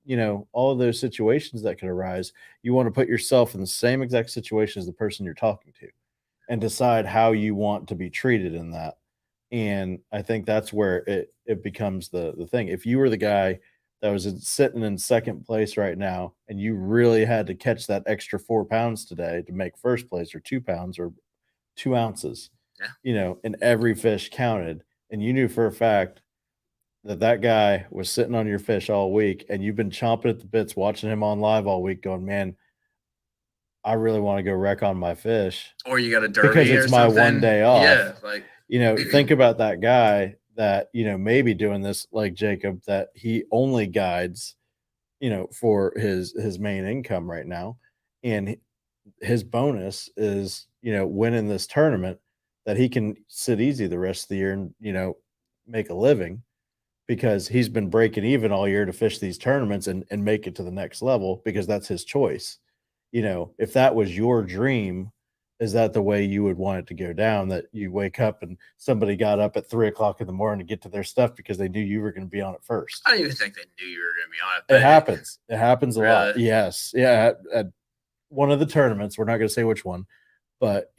of those situations that could arise, you want to put yourself in the same exact situation as the person you're talking to and decide how you want to be treated in that. And I think that's where it becomes the thing. If you were the guy that was sitting in second place right now, and you really had to catch that extra 4 pounds today to make first place, or 2 pounds or 2 ounces, Yeah. and every fish counted, and you knew for a fact that that guy was sitting on your fish all week, and you've been chomping at the bits watching him on live all week going, man, I really want to go wreck on my fish Or you got a because derby it's or my something. one day off. Yeah, like Think about that guy that, may be doing this like Jacob, that he only guides, for his main income right now. And his bonus is, winning this tournament that he can sit easy the rest of the year and, make a living, because he's been breaking even all year to fish these tournaments and make it to the next level, because that's his choice. If that was your dream, is that the way you would want it to go down? That you wake up and somebody got up at 3 o'clock in the morning to get to their stuff because they knew you were going to be on it first? I don't even think they knew you were going to be on it. It happens. It happens a lot. Really? Yes. Yeah. At one of the tournaments, we're not going to say which one, but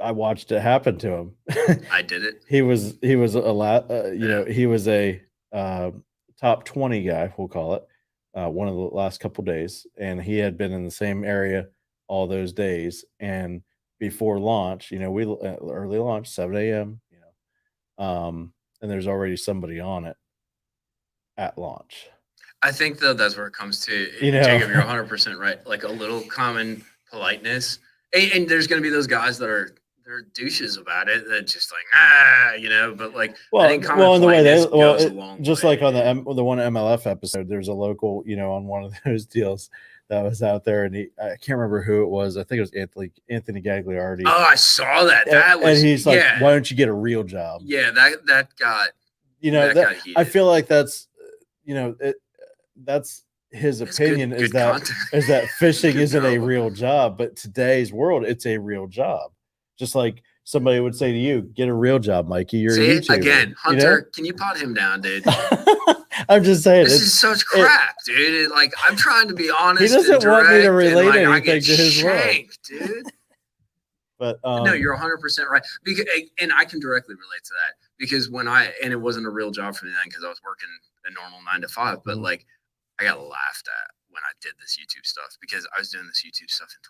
I watched it happen to him. I did it. He was a lot. He was a top 20 guy, we'll call it, one of the last couple days, and he had been in the same area all those days. And before launch, we early launch 7 a.m. And there's already somebody on it at launch. I think though that's where it comes to, Jacob, you're 100% right. Like a little common politeness, and there's going to be those guys that are douches about it, that just like but like, I think common politeness goes a long just way. like on the one MLF episode, there's a local, on one of those deals that was out there, and I can't remember who it was. I think it was Anthony Gagliardi. Oh, I saw that. And he's like, why don't you get a real job? Yeah, that got I feel like that's that's his opinion, good is that fishing isn't a real job, but today's world, it's a real job. Just like somebody would say to you, get a real job, Mikey. You're a YouTuber. Again, Hunter, can you pot him down, dude? I'm just saying, this is such crap, dude. Like, I'm trying to be honest. He doesn't want me to relate anything to his world, dude. But no, you're 100% right. Because, and I can directly relate to that, because and it wasn't a real job for me then, because I was working a normal 9 to 5. But like, I got laughed at when I did this YouTube stuff, because I was doing this YouTube stuff in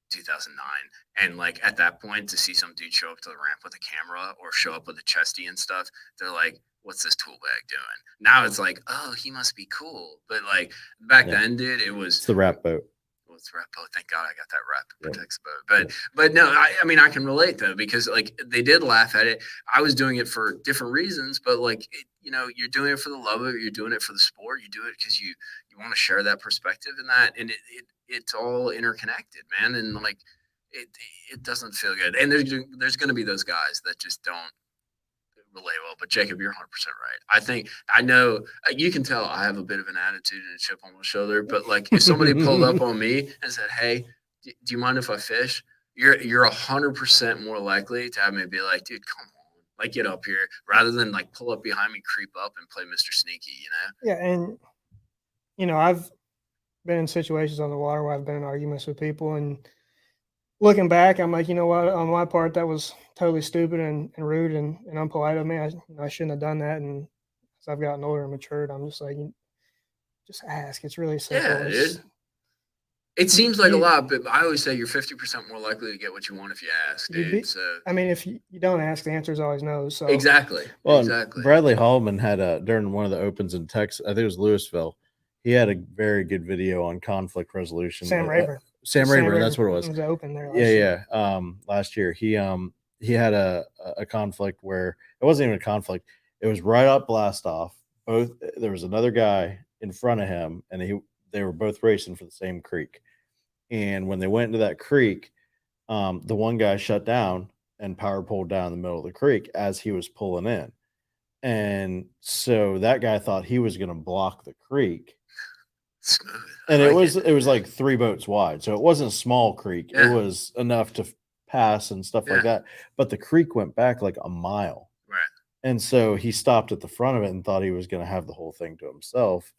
2009. And like, at that point, to see some dude show up to the ramp with a camera or show up with a chesty and stuff, they're like, what's this tool bag doing? Now it's like, oh, he must be cool. But like back then, dude, it's the wrap boat. Well, it's wrap boat. Thank God I got that wrap that protects the boat. But no, I mean, I can relate though, because like they did laugh at it. I was doing it for different reasons, but like, you're doing it for the love of it. You're doing it for the sport. You do it because you want to share that perspective and that, and it's all interconnected, man. And like, it doesn't feel good. And there's going to be those guys that just don't relate well. But Jacob, you're 100% right. I know you can tell I have a bit of an attitude and a chip on my shoulder. But like, if somebody pulled up on me and said, "Hey, do you mind if I fish?" You're 100% more likely to have me be like, "Dude, come on, like get up here," rather than like pull up behind me, creep up, and play Mr. Sneaky. Yeah, and I've been in situations on the water where I've been in arguments with people, and looking back, I'm like, you know what, on my part, that was totally stupid and rude and unpolite of me. I shouldn't have done that. And as I've gotten older and matured, I'm just like, just ask. It's really simple. Yeah, dude. It seems like a lot, but I always say you're 50% more likely to get what you want if you ask, dude. I mean, if you don't ask, the answer is always no. So exactly. Well, exactly. Bradley Hallman had during one of the opens in Texas, I think it was Louisville, he had a very good video on conflict resolution. Sam Rayburn. Sam Rayburn, that's what it was. It was open there. Last year he had a conflict where it wasn't even a conflict. It was right up blast off. There was another guy in front of him, and they were both racing for the same creek. And when they went into that creek, the one guy shut down and power pulled down the middle of the creek as he was pulling in. And so that guy thought he was going to block the creek. Smooth. And it was like 3 boats wide. So it wasn't a small creek. Yeah. It was enough to pass and stuff like that. But the creek went back like a mile. Right. And so he stopped at the front of it and thought he was going to have the whole thing to himself.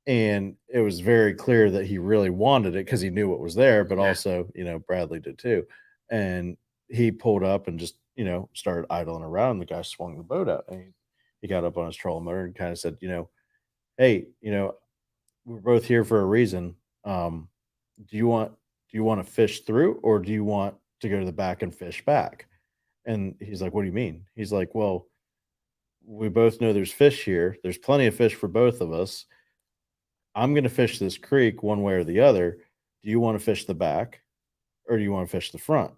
And it was very clear that he really wanted it because he knew what was there, but also, Bradley did too. And he pulled up and just started idling around. The guy swung the boat out, and he got up on his trolling motor and kind of said, hey, we're both here for a reason. Do you want to fish through, or do you want to go to the back and fish back? And he's like, what do you mean? He's like, well, we both know there's fish here. There's plenty of fish for both of us. I'm going to fish this creek one way or the other. Do you want to fish the back, or do you want to fish the front?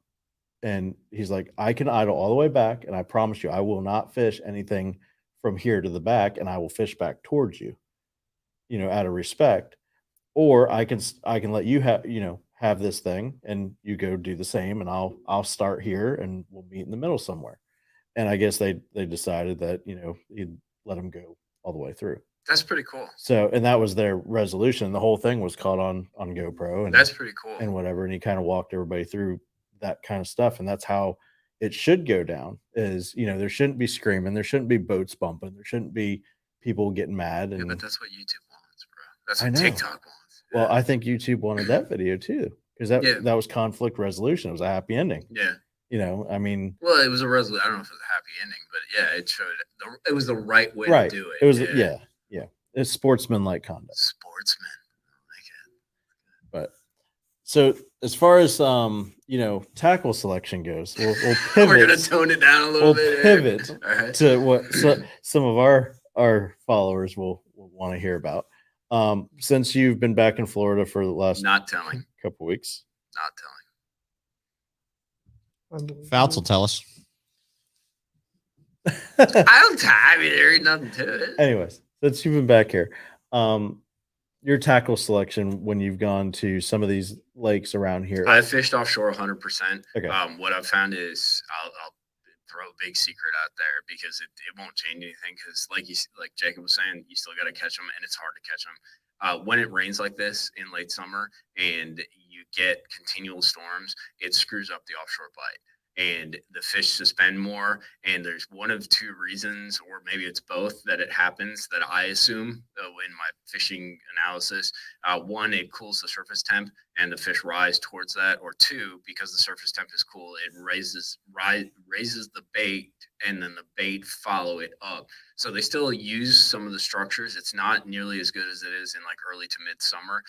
And he's like, I can idle all the way back, and I promise you, I will not fish anything from here to the back, and I will fish back towards you, out of respect. Or I can let you have this thing, and you go do the same, and I'll start here, and we'll meet in the middle somewhere. And I guess they decided that he'd let him go all the way through. That's pretty cool. So, and that was their resolution. The whole thing was caught on GoPro, and That's pretty cool. and whatever. And he kind of walked everybody through that kind of stuff, and that's how it should go down. Is there shouldn't be screaming, there shouldn't be boats bumping, there shouldn't be people getting mad. And Yeah, but that's what YouTube wants, bro. That's I what know. TikTok wants. Well, I think YouTube wanted that video too, because that was conflict resolution. It was a happy ending. Yeah. I mean, Well, it was a resolution. I don't know if it was a happy ending, but yeah, it showed it was the right way right. to do it. It was yeah. It's sportsmanlike conduct. Sportsman. I like it. But so as far as tackle selection goes, we'll pivot. We're gonna tone it down a little bit. Pivot All right. to what some of our followers will want to hear about. Since you've been back in Florida for the last Not telling. couple weeks. Not telling. Fouts will tell us. I mean, there ain't nothing to it. Anyways, since you've been back here, your tackle selection when you've gone to some of these lakes around here. I fished offshore 100%. Okay. What I've found is I'll throw a big secret out there because it won't change anything because like Jacob was saying, you still got to catch them, and it's hard to catch them. When it rains like this in late summer and you get continual storms, it screws up the offshore bite. And the fish suspend more, and there's one of two reasons, or maybe it's both, that it happens that I assume in my fishing analysis. One, it cools the surface temp and the fish rise towards that, or two, because the surface temp is cool, it raises the bait, and then the bait follow it up. So they still use some of the structures. It's not nearly as good as it is in like early to midsummer,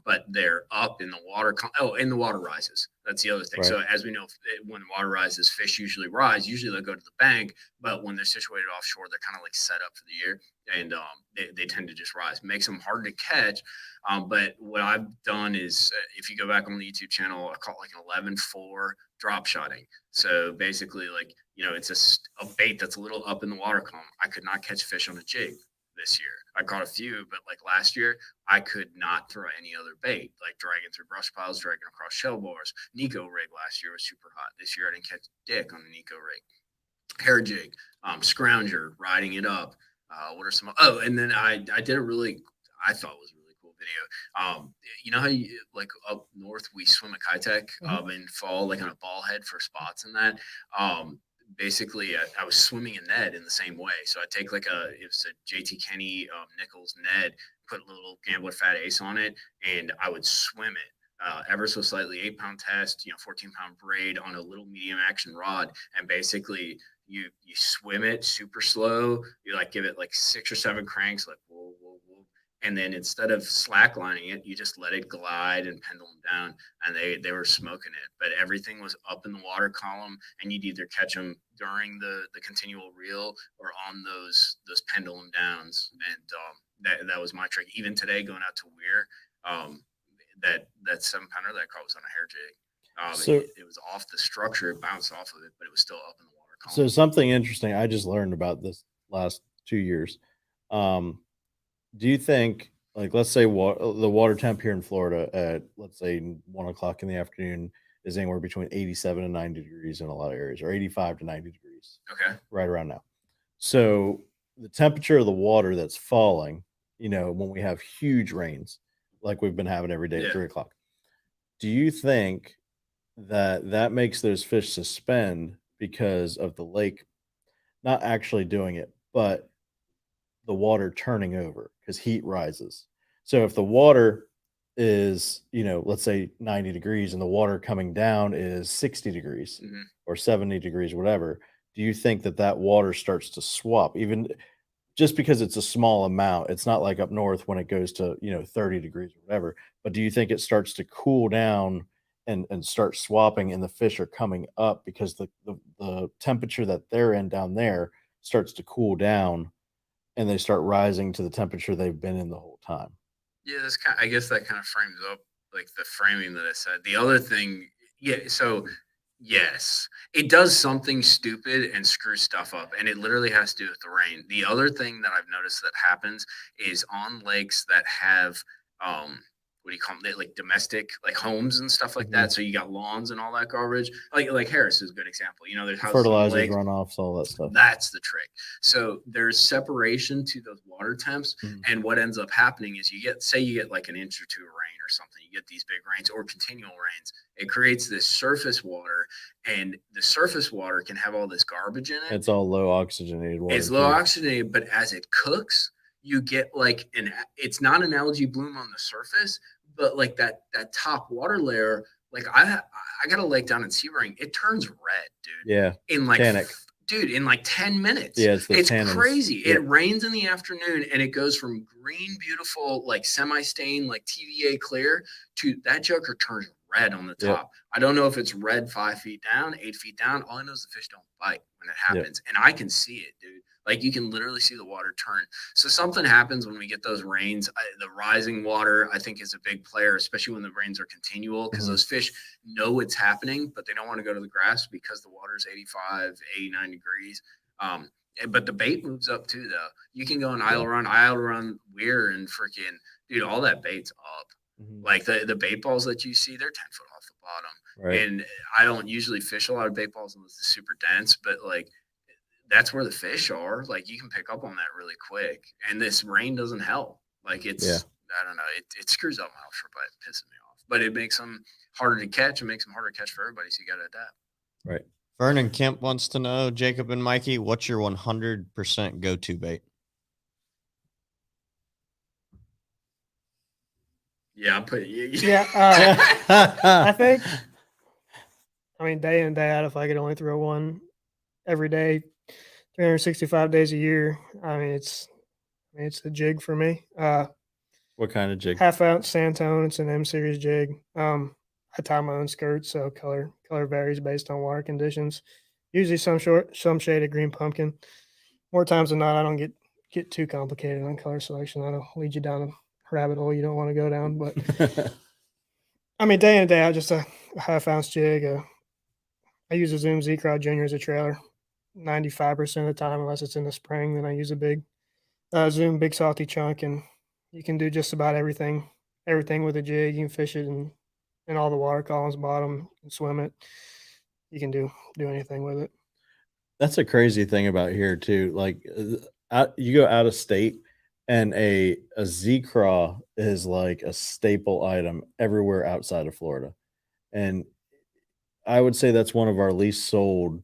but they're up in the water. And the water rises. That's the other thing. Right. So as we know, when the water rises, fish usually rise. Usually they'll go to the bank, but when they're situated offshore, they're kind of like set up for the year, and they tend to just rise. Makes them hard to catch. But what I've done is, if you go back on the YouTube channel, I call it like an 11-4 drop shotting. So basically, like, it's a bait that's a little up in the water column. I could not catch fish on a jig this year. I caught a few, but like last year, I could not throw any other bait, like dragging through brush piles, dragging across shell bars. Nico rig last year was super hot. This year, I didn't catch dick on the Nico rig. Hair jig, scrounger, riding it up. What are some? Oh, and then I did a really, I thought was a really cool video. You know how you, like up north, we swim at Kitech in fall, like on a ball head for spots and that. Basically, I was swimming a Ned in the same way. So I take it was a JT Kenny Nichols Ned, put a little Gambler Fat Ace on it, and I would swim it ever so slightly, 8-pound test, 14-pound braid on a little medium action rod. And basically you swim it super slow. You like give it like 6 or 7 cranks, like whoa, whoa, whoa. And then instead of slacklining it, you just let it glide and pendulum down, and they were smoking it. But everything was up in the water column, and you'd either catch them during the continual reel or on those pendulum downs. And that was my trick. Even today, going out to Weir, that 7-pounder that I caught was on a hair jig. So it was off the structure, it bounced off of it, but it was still up in the water column. So something interesting I just learned about this last 2 years. Do you think, like, let's say the water temp here in Florida at, let's say, 1 o'clock in the afternoon is anywhere between 87 and 90 degrees in a lot of areas, or 85 to 90 degrees. Okay. Right around now. So the temperature of the water that's falling, when we have huge rains, like we've been having every day at 3 o'clock, do you think that makes those fish suspend because of the lake not actually doing it, but the water turning over because heat rises? So if the water is, let's say 90 degrees and the water coming down is 60 degrees Mhm. or 70 degrees, whatever, do you think that that water starts to swap even just because it's a small amount? It's not like up north when it goes to, 30 degrees or whatever, but do you think it starts to cool down and start swapping and the fish are coming up because the temperature that they're in down there starts to cool down and they start rising to the temperature they've been in the whole time? Yeah, that's kind. I guess that kind of frames up like the framing that I said. The other thing, yeah. So yes, it does something stupid and screw stuff up, and it literally has to do with the rain. The other thing that I've noticed that happens is on lakes that have what do you call them? Like domestic, like homes and stuff like Mhm. that. So you got lawns and all that garbage. Like Harris is a good example. There's houses on the Fertilizers, lake. runoffs, all that stuff. That's the trick. So there's separation to those water temps. Mhm. And what ends up happening is say you get like an inch or two of rain or something, you get these big rains or continual rains. It creates this surface water, and the surface water can have all this garbage in it. It's all low oxygenated water. It's low too. oxygenated, but as it cooks, you get like it's not an algae bloom on the surface, but like that top water layer, like I got a lake down in Sebring, it turns red, dude. Yeah. In like Tannic. dude, in like 10 minutes. Yeah, it's tannins. Crazy. Yep. It rains in the afternoon and it goes from green, beautiful, like semi-stained, like TVA clear to that joker turns red on the top. Yep. I don't know if it's red 5 feet down, 8 feet down. All I know is the fish don't bite when it happens. Yep. And I can see it, dude. Like you can literally see the water turn. So something happens when we get those rains. The rising water, I think, is a big player, especially when the rains are continual, because those fish know it's happening, but they don't want to go to the grass because the water is 85, 89 degrees. But the bait moves up too, though. You can go and aisle run Weir, and freaking, dude, all that bait's up. Mm-hmm. Like the bait balls that you see, they're 10 foot off the bottom. Right. And I don't usually fish a lot of bait balls unless it's super dense, but like that's where the fish are. Like you can pick up on that really quick. And this rain doesn't help. Like it's, I don't know, it screws up my offshore bite, pisses me off. But it makes them harder to catch and makes them harder to catch for everybody. So you got to adapt. Right. Vernon Kemp wants to know, Jacob and Mikey, what's your 100% go-to bait? Yeah, I'll put you. Yeah. I think, day in and day out, if I could only throw one every day, 365 days a year, it's a jig for me. What kind of jig? 1/2 ounce Santone. It's an M series jig. I tie my own skirts, so color varies based on water conditions. Usually some shade of green pumpkin. More times than not, I don't get too complicated on color selection. That'll lead you down a rabbit hole you don't want to go down. But day in and day out, just a 1/2 ounce jig. I use a Zoom Z-Craw Junior as a trailer 95% of the time, unless it's in the spring. Then I use a big Zoom big salty chunk, and you can do just about everything with a jig. You can fish it in all the water columns, bottom, and swim it. You can do anything with it. That's a crazy thing about here too. Like you go out of state and a Z-Craw is like a staple item everywhere outside of Florida. And I would say that's one of our least sold,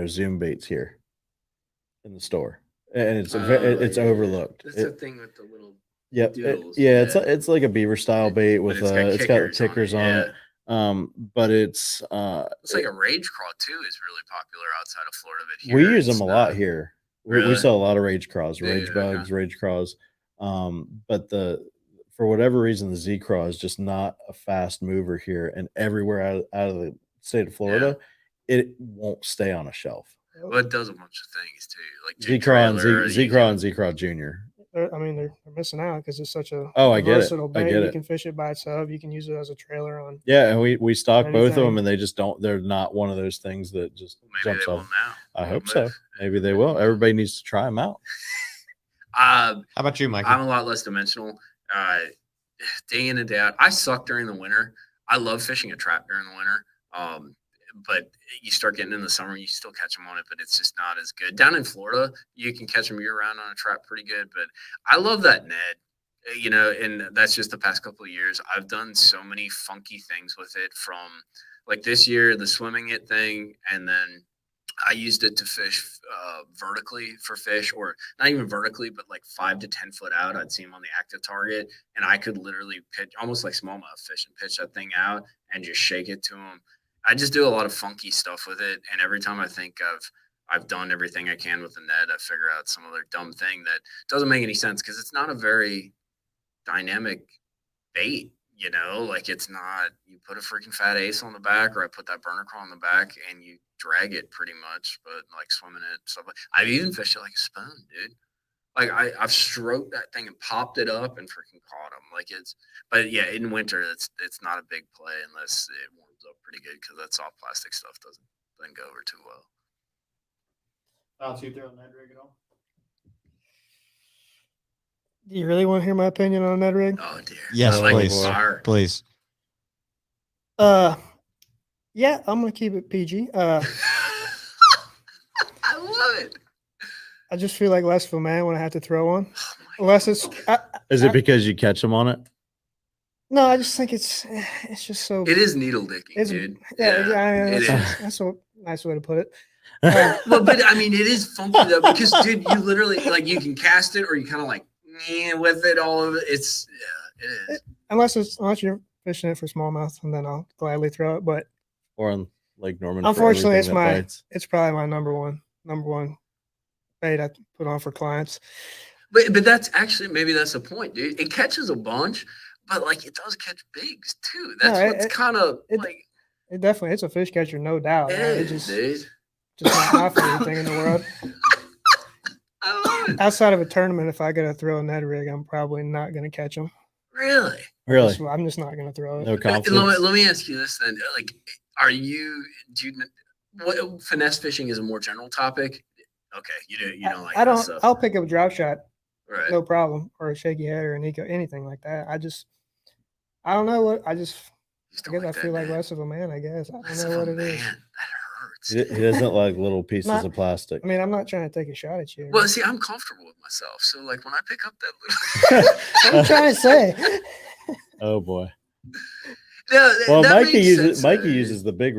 Zoom baits here in the store. And it's overlooked. That's the thing with the little Yep. doodles. It's like a beaver style bait with it's got kickers on it. But it's like a rage craw too is really popular outside of Florida. But here we use them a lot here. Really? We sell a lot of rage craws, rage bugs, rage craws. But for whatever reason, the Z-Craw is just not a fast mover here, and everywhere out of the state of Florida, it won't stay on a shelf. Well, it does a bunch of things too, like Z-Craw and Z-Craw Junior. They're missing out because it's such a versatile bait. You can fish it by itself. You can use it as a trailer on. Yeah, and we stock both of them, and they just don't. They're not one of those things that just jumps off. I hope so. Maybe they will. Everybody needs to try them out. How about you, Mike? I'm a lot less dimensional. Day in and day out, I suck during the winter. I love fishing a trap during the winter. But you start getting in the summer, you still catch them on it, but it's just not as good. Down in Florida, you can catch them year round on a trap pretty good. But I love that Ned, and that's just the past couple of years. I've done so many funky things with it, from like this year, the swimming it thing, and then I used it to fish vertically for fish, or not even vertically, but like 5 to 10 foot out. I'd see them on the active target, and I could literally pitch almost like smallmouth fish and pitch that thing out and just shake it to them. I just do a lot of funky stuff with it, and every time I think I've done everything I can with the net, I figure out some other dumb thing that doesn't make any sense because it's not a very dynamic bait. You know, like it's not, you put a freaking fat ace on the back, or I put that burner crawl on the back and you drag it pretty much, but like swimming it, stuff like I've even fished it like a spoon, dude. Like I've stroked that thing and popped it up and freaking caught them. Like but yeah, in winter, it's not a big play unless it warms up pretty good because that soft plastic stuff doesn't go over too well. Fouts, you throw Ned rig at all? Do you really want to hear my opinion on Ned rig? Oh dear. Yes, I like please. fire. Please. Yeah, I'm gonna keep it PG. I love it. I just feel like less of a man when I have to throw one. Oh Unless it's Is it because you catch them on it? no, I just think it's just so. It is needle dicking, It's, dude. yeah, it is. that's a nice way to put it. Well, but I mean, it is funky though because, dude, you literally like you can cast it or you kind of like with it all of it. It's it is. Unless you're fishing it for smallmouth, and then I'll gladly throw it. But Or on Lake Norman? for unfortunately, everything that bites? it's probably my number one bait I put on for clients. But that's actually maybe that's the point, dude. It catches a bunch, but like it does catch bigs too. That's what's kind of like. It definitely, it's a fish catcher, no doubt. It Just dude. not my favorite thing in the world. I love it. Outside of a tournament, if I got to throw a Ned rig, I'm probably not going to catch them. Really? Really? I'm just not going to throw it. No confidence. Let me ask you this then. Like, what finesse fishing is a more general topic? Okay, you don't like I that don't. stuff. I'll pick up a drop shot, Right. no problem, or a shaky head or an eco, anything like that. I don't know what. I guess I feel like less of a man. I guess I don't know what it is. That hurts. He doesn't like little pieces Not- of plastic. I mean, I'm not trying to take a shot at you. Well, see, I'm comfortable with myself, so like when I pick up that little. What I'm trying to say. Oh boy. Yeah, Well, that Mikey makes uses sense. uses the big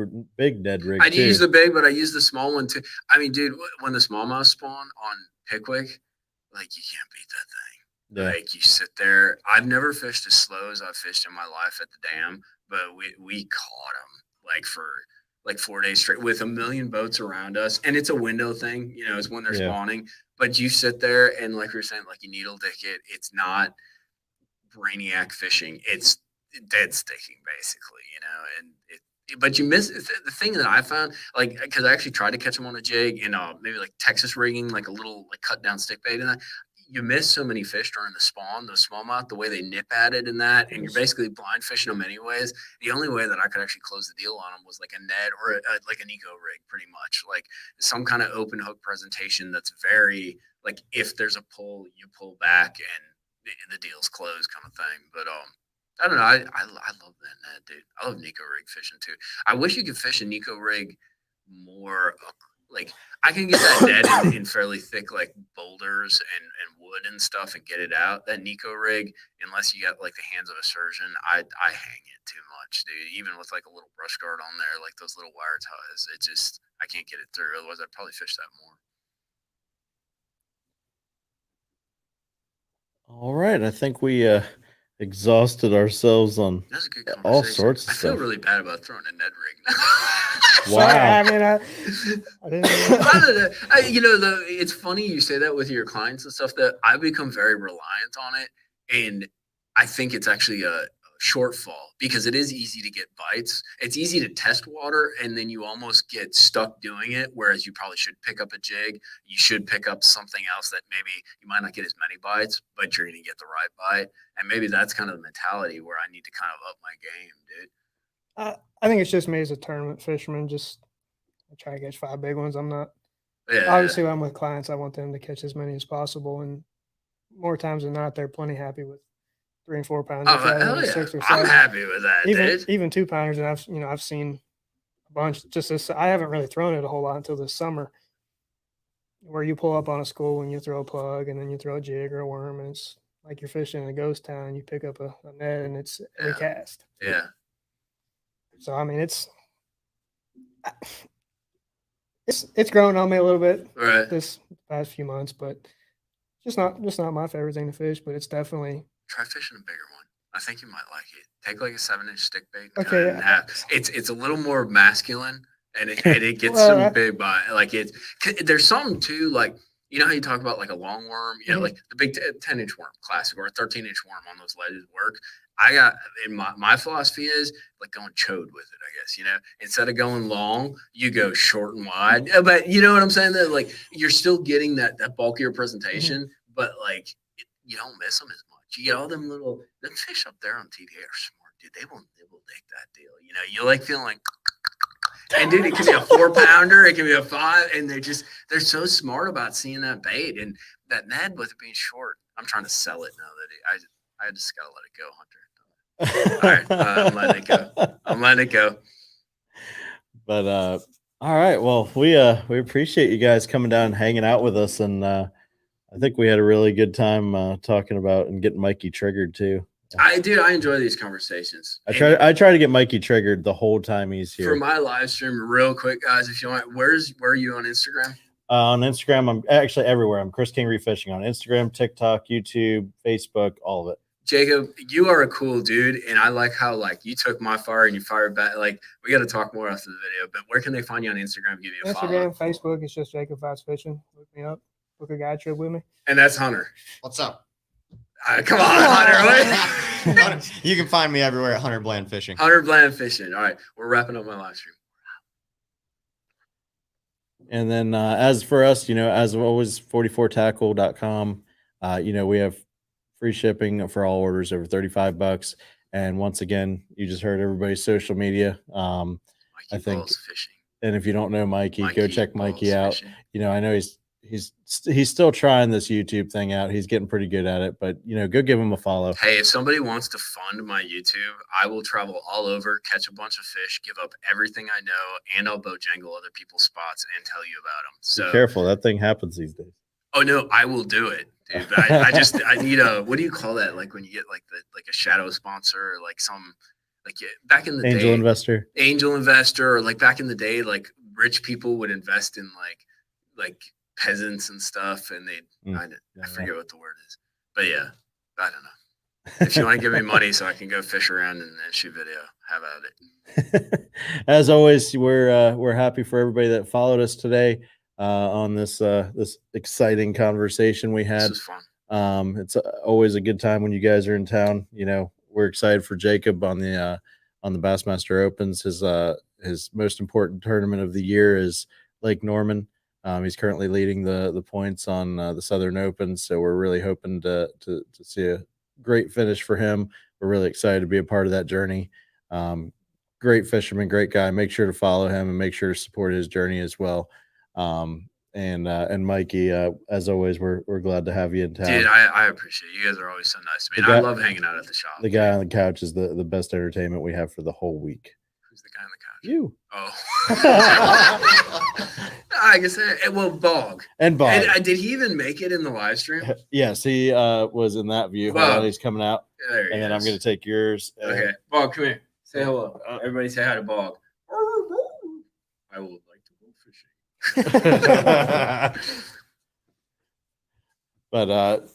Ned rig I do too. use the big, but I use the small one too. I mean, dude, when the smallmouth spawn on Pickwick, like you can't beat that thing. Yeah. Like you sit there. I've never fished as slow as I've fished in my life at the dam, but we caught them like for like 4 days straight with a million boats around us, and it's a window thing. You know, it's when they're Yeah. spawning. But you sit there and like we were saying, like you needle dick it. It's not brainiac fishing. It's dead sticking basically, you know, and but you miss the thing that I found, like, because I actually tried to catch them on a jig and maybe like Texas rigging, like a little like cut down stick bait, and that you miss so many fish during the spawn, the smallmouth, the way they nip at it and that, and you're basically blind fishing them anyways. The only way that I could actually close the deal on them was like a net or like an eco rig, pretty much like some kind of open hook presentation that's very like if there's a pull, you pull back and the deal's closed kind of thing. But I don't know. I love that net, dude. I love Nico rig fishing too. I wish you could fish a Nico rig more. Like I can get that net in fairly thick like boulders and wood and stuff and get it out. That Nico rig, unless you got like the hands of a surgeon, I hang it too much, dude. Even with like a little brush guard on there, like those little wire ties, it just I can't get it through. Otherwise, I'd probably fish that more. All right, I think we exhausted ourselves on That's a good conversation. all sorts of I feel stuff. really bad about throwing a Ned rig. Wow. Sorry, I mean, I didn't. I don't know. You know, it's funny you say that with your clients and stuff. That I've become very reliant on it, and I think it's actually a shortfall because it is easy to get bites. It's easy to test water, and then you almost get stuck doing it. Whereas you probably should pick up a jig. You should pick up something else that maybe you might not get as many bites, but you're going to get the right bite. And maybe that's kind of the mentality where I need to kind of up my game, dude. I think it's just me as a tournament fisherman. Just I try to catch 5 big ones. I'm not. Yeah. Obviously, when I'm with clients, I want them to catch as many as possible, and more times than not, they're plenty happy with 3 and 4 pounders. Oh, hell yeah. 6 or 7. I'm happy with that, dude. Even 2 pounders, and I've seen a bunch. Just this, I haven't really thrown it a whole lot until this summer, where you pull up on a school and you throw a plug, and then you throw a jig or a worm, and it's like you're fishing in a ghost town. You pick up a net, and it's a cast. Yeah. So I mean, It's grown on me a little bit Right. this past few months, but just not my favorite thing to fish. But it's definitely Try fishing a bigger one. I think you might like it. Take like a 7-inch stick bait. And Okay, cut it in yeah. half. It's a little more masculine, and it gets Well, some big bite. Like there's something too. Like you know how you talk about like a long worm, Mhm. like the big 10-inch worm, classic, or a 13-inch worm on those ledges work. I got in my philosophy is like going chode with it. I guess instead of going long, you go short and wide. But you know what I'm saying? That like you're still getting that bulkier presentation, but like you don't miss them as much. You get all them fish up there on TDA are smart, dude. They will dig that deal. You like feeling like, and dude, it can be a 4-pounder, it can be a 5, and they're so smart about seeing that bait and that Ned with it being short. I'm trying to sell it now that I just gotta let it go, Hunter. All right, I'm letting it go. I'm letting it go. But all right, well, we appreciate you guys coming down and hanging out with us, and I think we had a really good time talking about and getting Mikey triggered too. I enjoy these conversations. I try to get Mikey triggered the whole time he's here. For my live stream, real quick, guys, if you want, where are you on Instagram? On Instagram, I'm actually everywhere. I'm Chris King Refishing on Instagram, TikTok, YouTube, Facebook, all of it. Jacob, you are a cool dude, and I like how you took my fire and you fired back. Like we got to talk more after the video. But where can they find you on Instagram? Give you a follow. Facebook. It's just Jacob Fouts Fishing. Look me up. Book a guide trip with me. And that's Hunter. What's up? Come on, Hunter. You can find me everywhere at Hunter Bland Fishing. Hunter Bland Fishing. All right, we're wrapping up my live stream. And then as for us, as always, 44tackle.com. We have free shipping for all orders over $35. And once again, you just heard everybody's social media. Mikey I think, Balzz Fishing. And if you don't know Mikey, go check Mikey out. Fishing. I know he's still trying this YouTube thing out. He's getting pretty good at it, but go give him a follow. Hey, if somebody wants to fund my YouTube, I will travel all over, catch a bunch of fish, give up everything I know, and I'll bojangle other people's spots and tell you about them. So be careful, that thing happens these days. Oh no, I will do it, dude. But I need a, what do you call that? Like when you get like a shadow sponsor, or like some back in the angel investor, or like back in the day, like rich people would invest in like peasants and stuff, and I forget what the word is, but yeah, I don't know. If you want to give me money so I can go fish around and shoot video, have at it. As always, we're happy for everybody that followed us today on this exciting conversation we had. This was fun. It's always a good time when you guys are in town. We're excited for Jacob on the Bassmaster Opens. His most important tournament of the year is Lake Norman. He's currently leading the points on the Southern Open, so we're really hoping to see a great finish for him. We're really excited to be a part of that journey. Great fisherman, great guy. Make sure to follow him and make sure to support his journey as well. And Mikey, as always, we're glad to have you in town. Dude, I appreciate it. You guys are always so nice to me. I love hanging out at the shop. The guy on the couch is the best entertainment we have for the whole week. Who's the guy on the couch? You. Oh. I guess Bog. And Bog. And did he even make it in the live stream? Yes, he was in that view. Wow. He's coming out. There and then I'm going to take yours. Okay. Bog, come here. Say hello. Everybody say hi to Bog. I would like to go fishing. But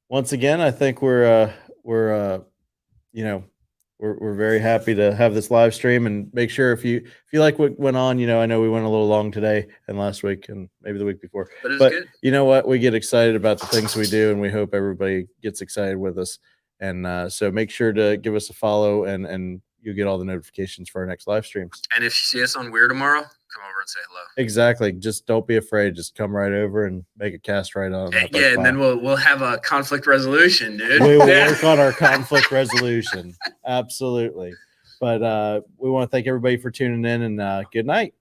once again, I think we're very happy to have this live stream, and make sure if you like what went on, I know we went a little long today and last week and maybe the week before, but good. You know what? We get excited about the things we do, and we hope everybody gets excited with us. And so make sure to give us a follow, and you'll get all the notifications for our next live streams. And if you see us on Weir tomorrow, come over and say hello. Exactly. Just don't be afraid. Just come right over and make a cast right on. Yeah, and then we'll have a conflict resolution, dude. We will work on our conflict resolution. Absolutely. But we want to thank everybody for tuning in, and good night.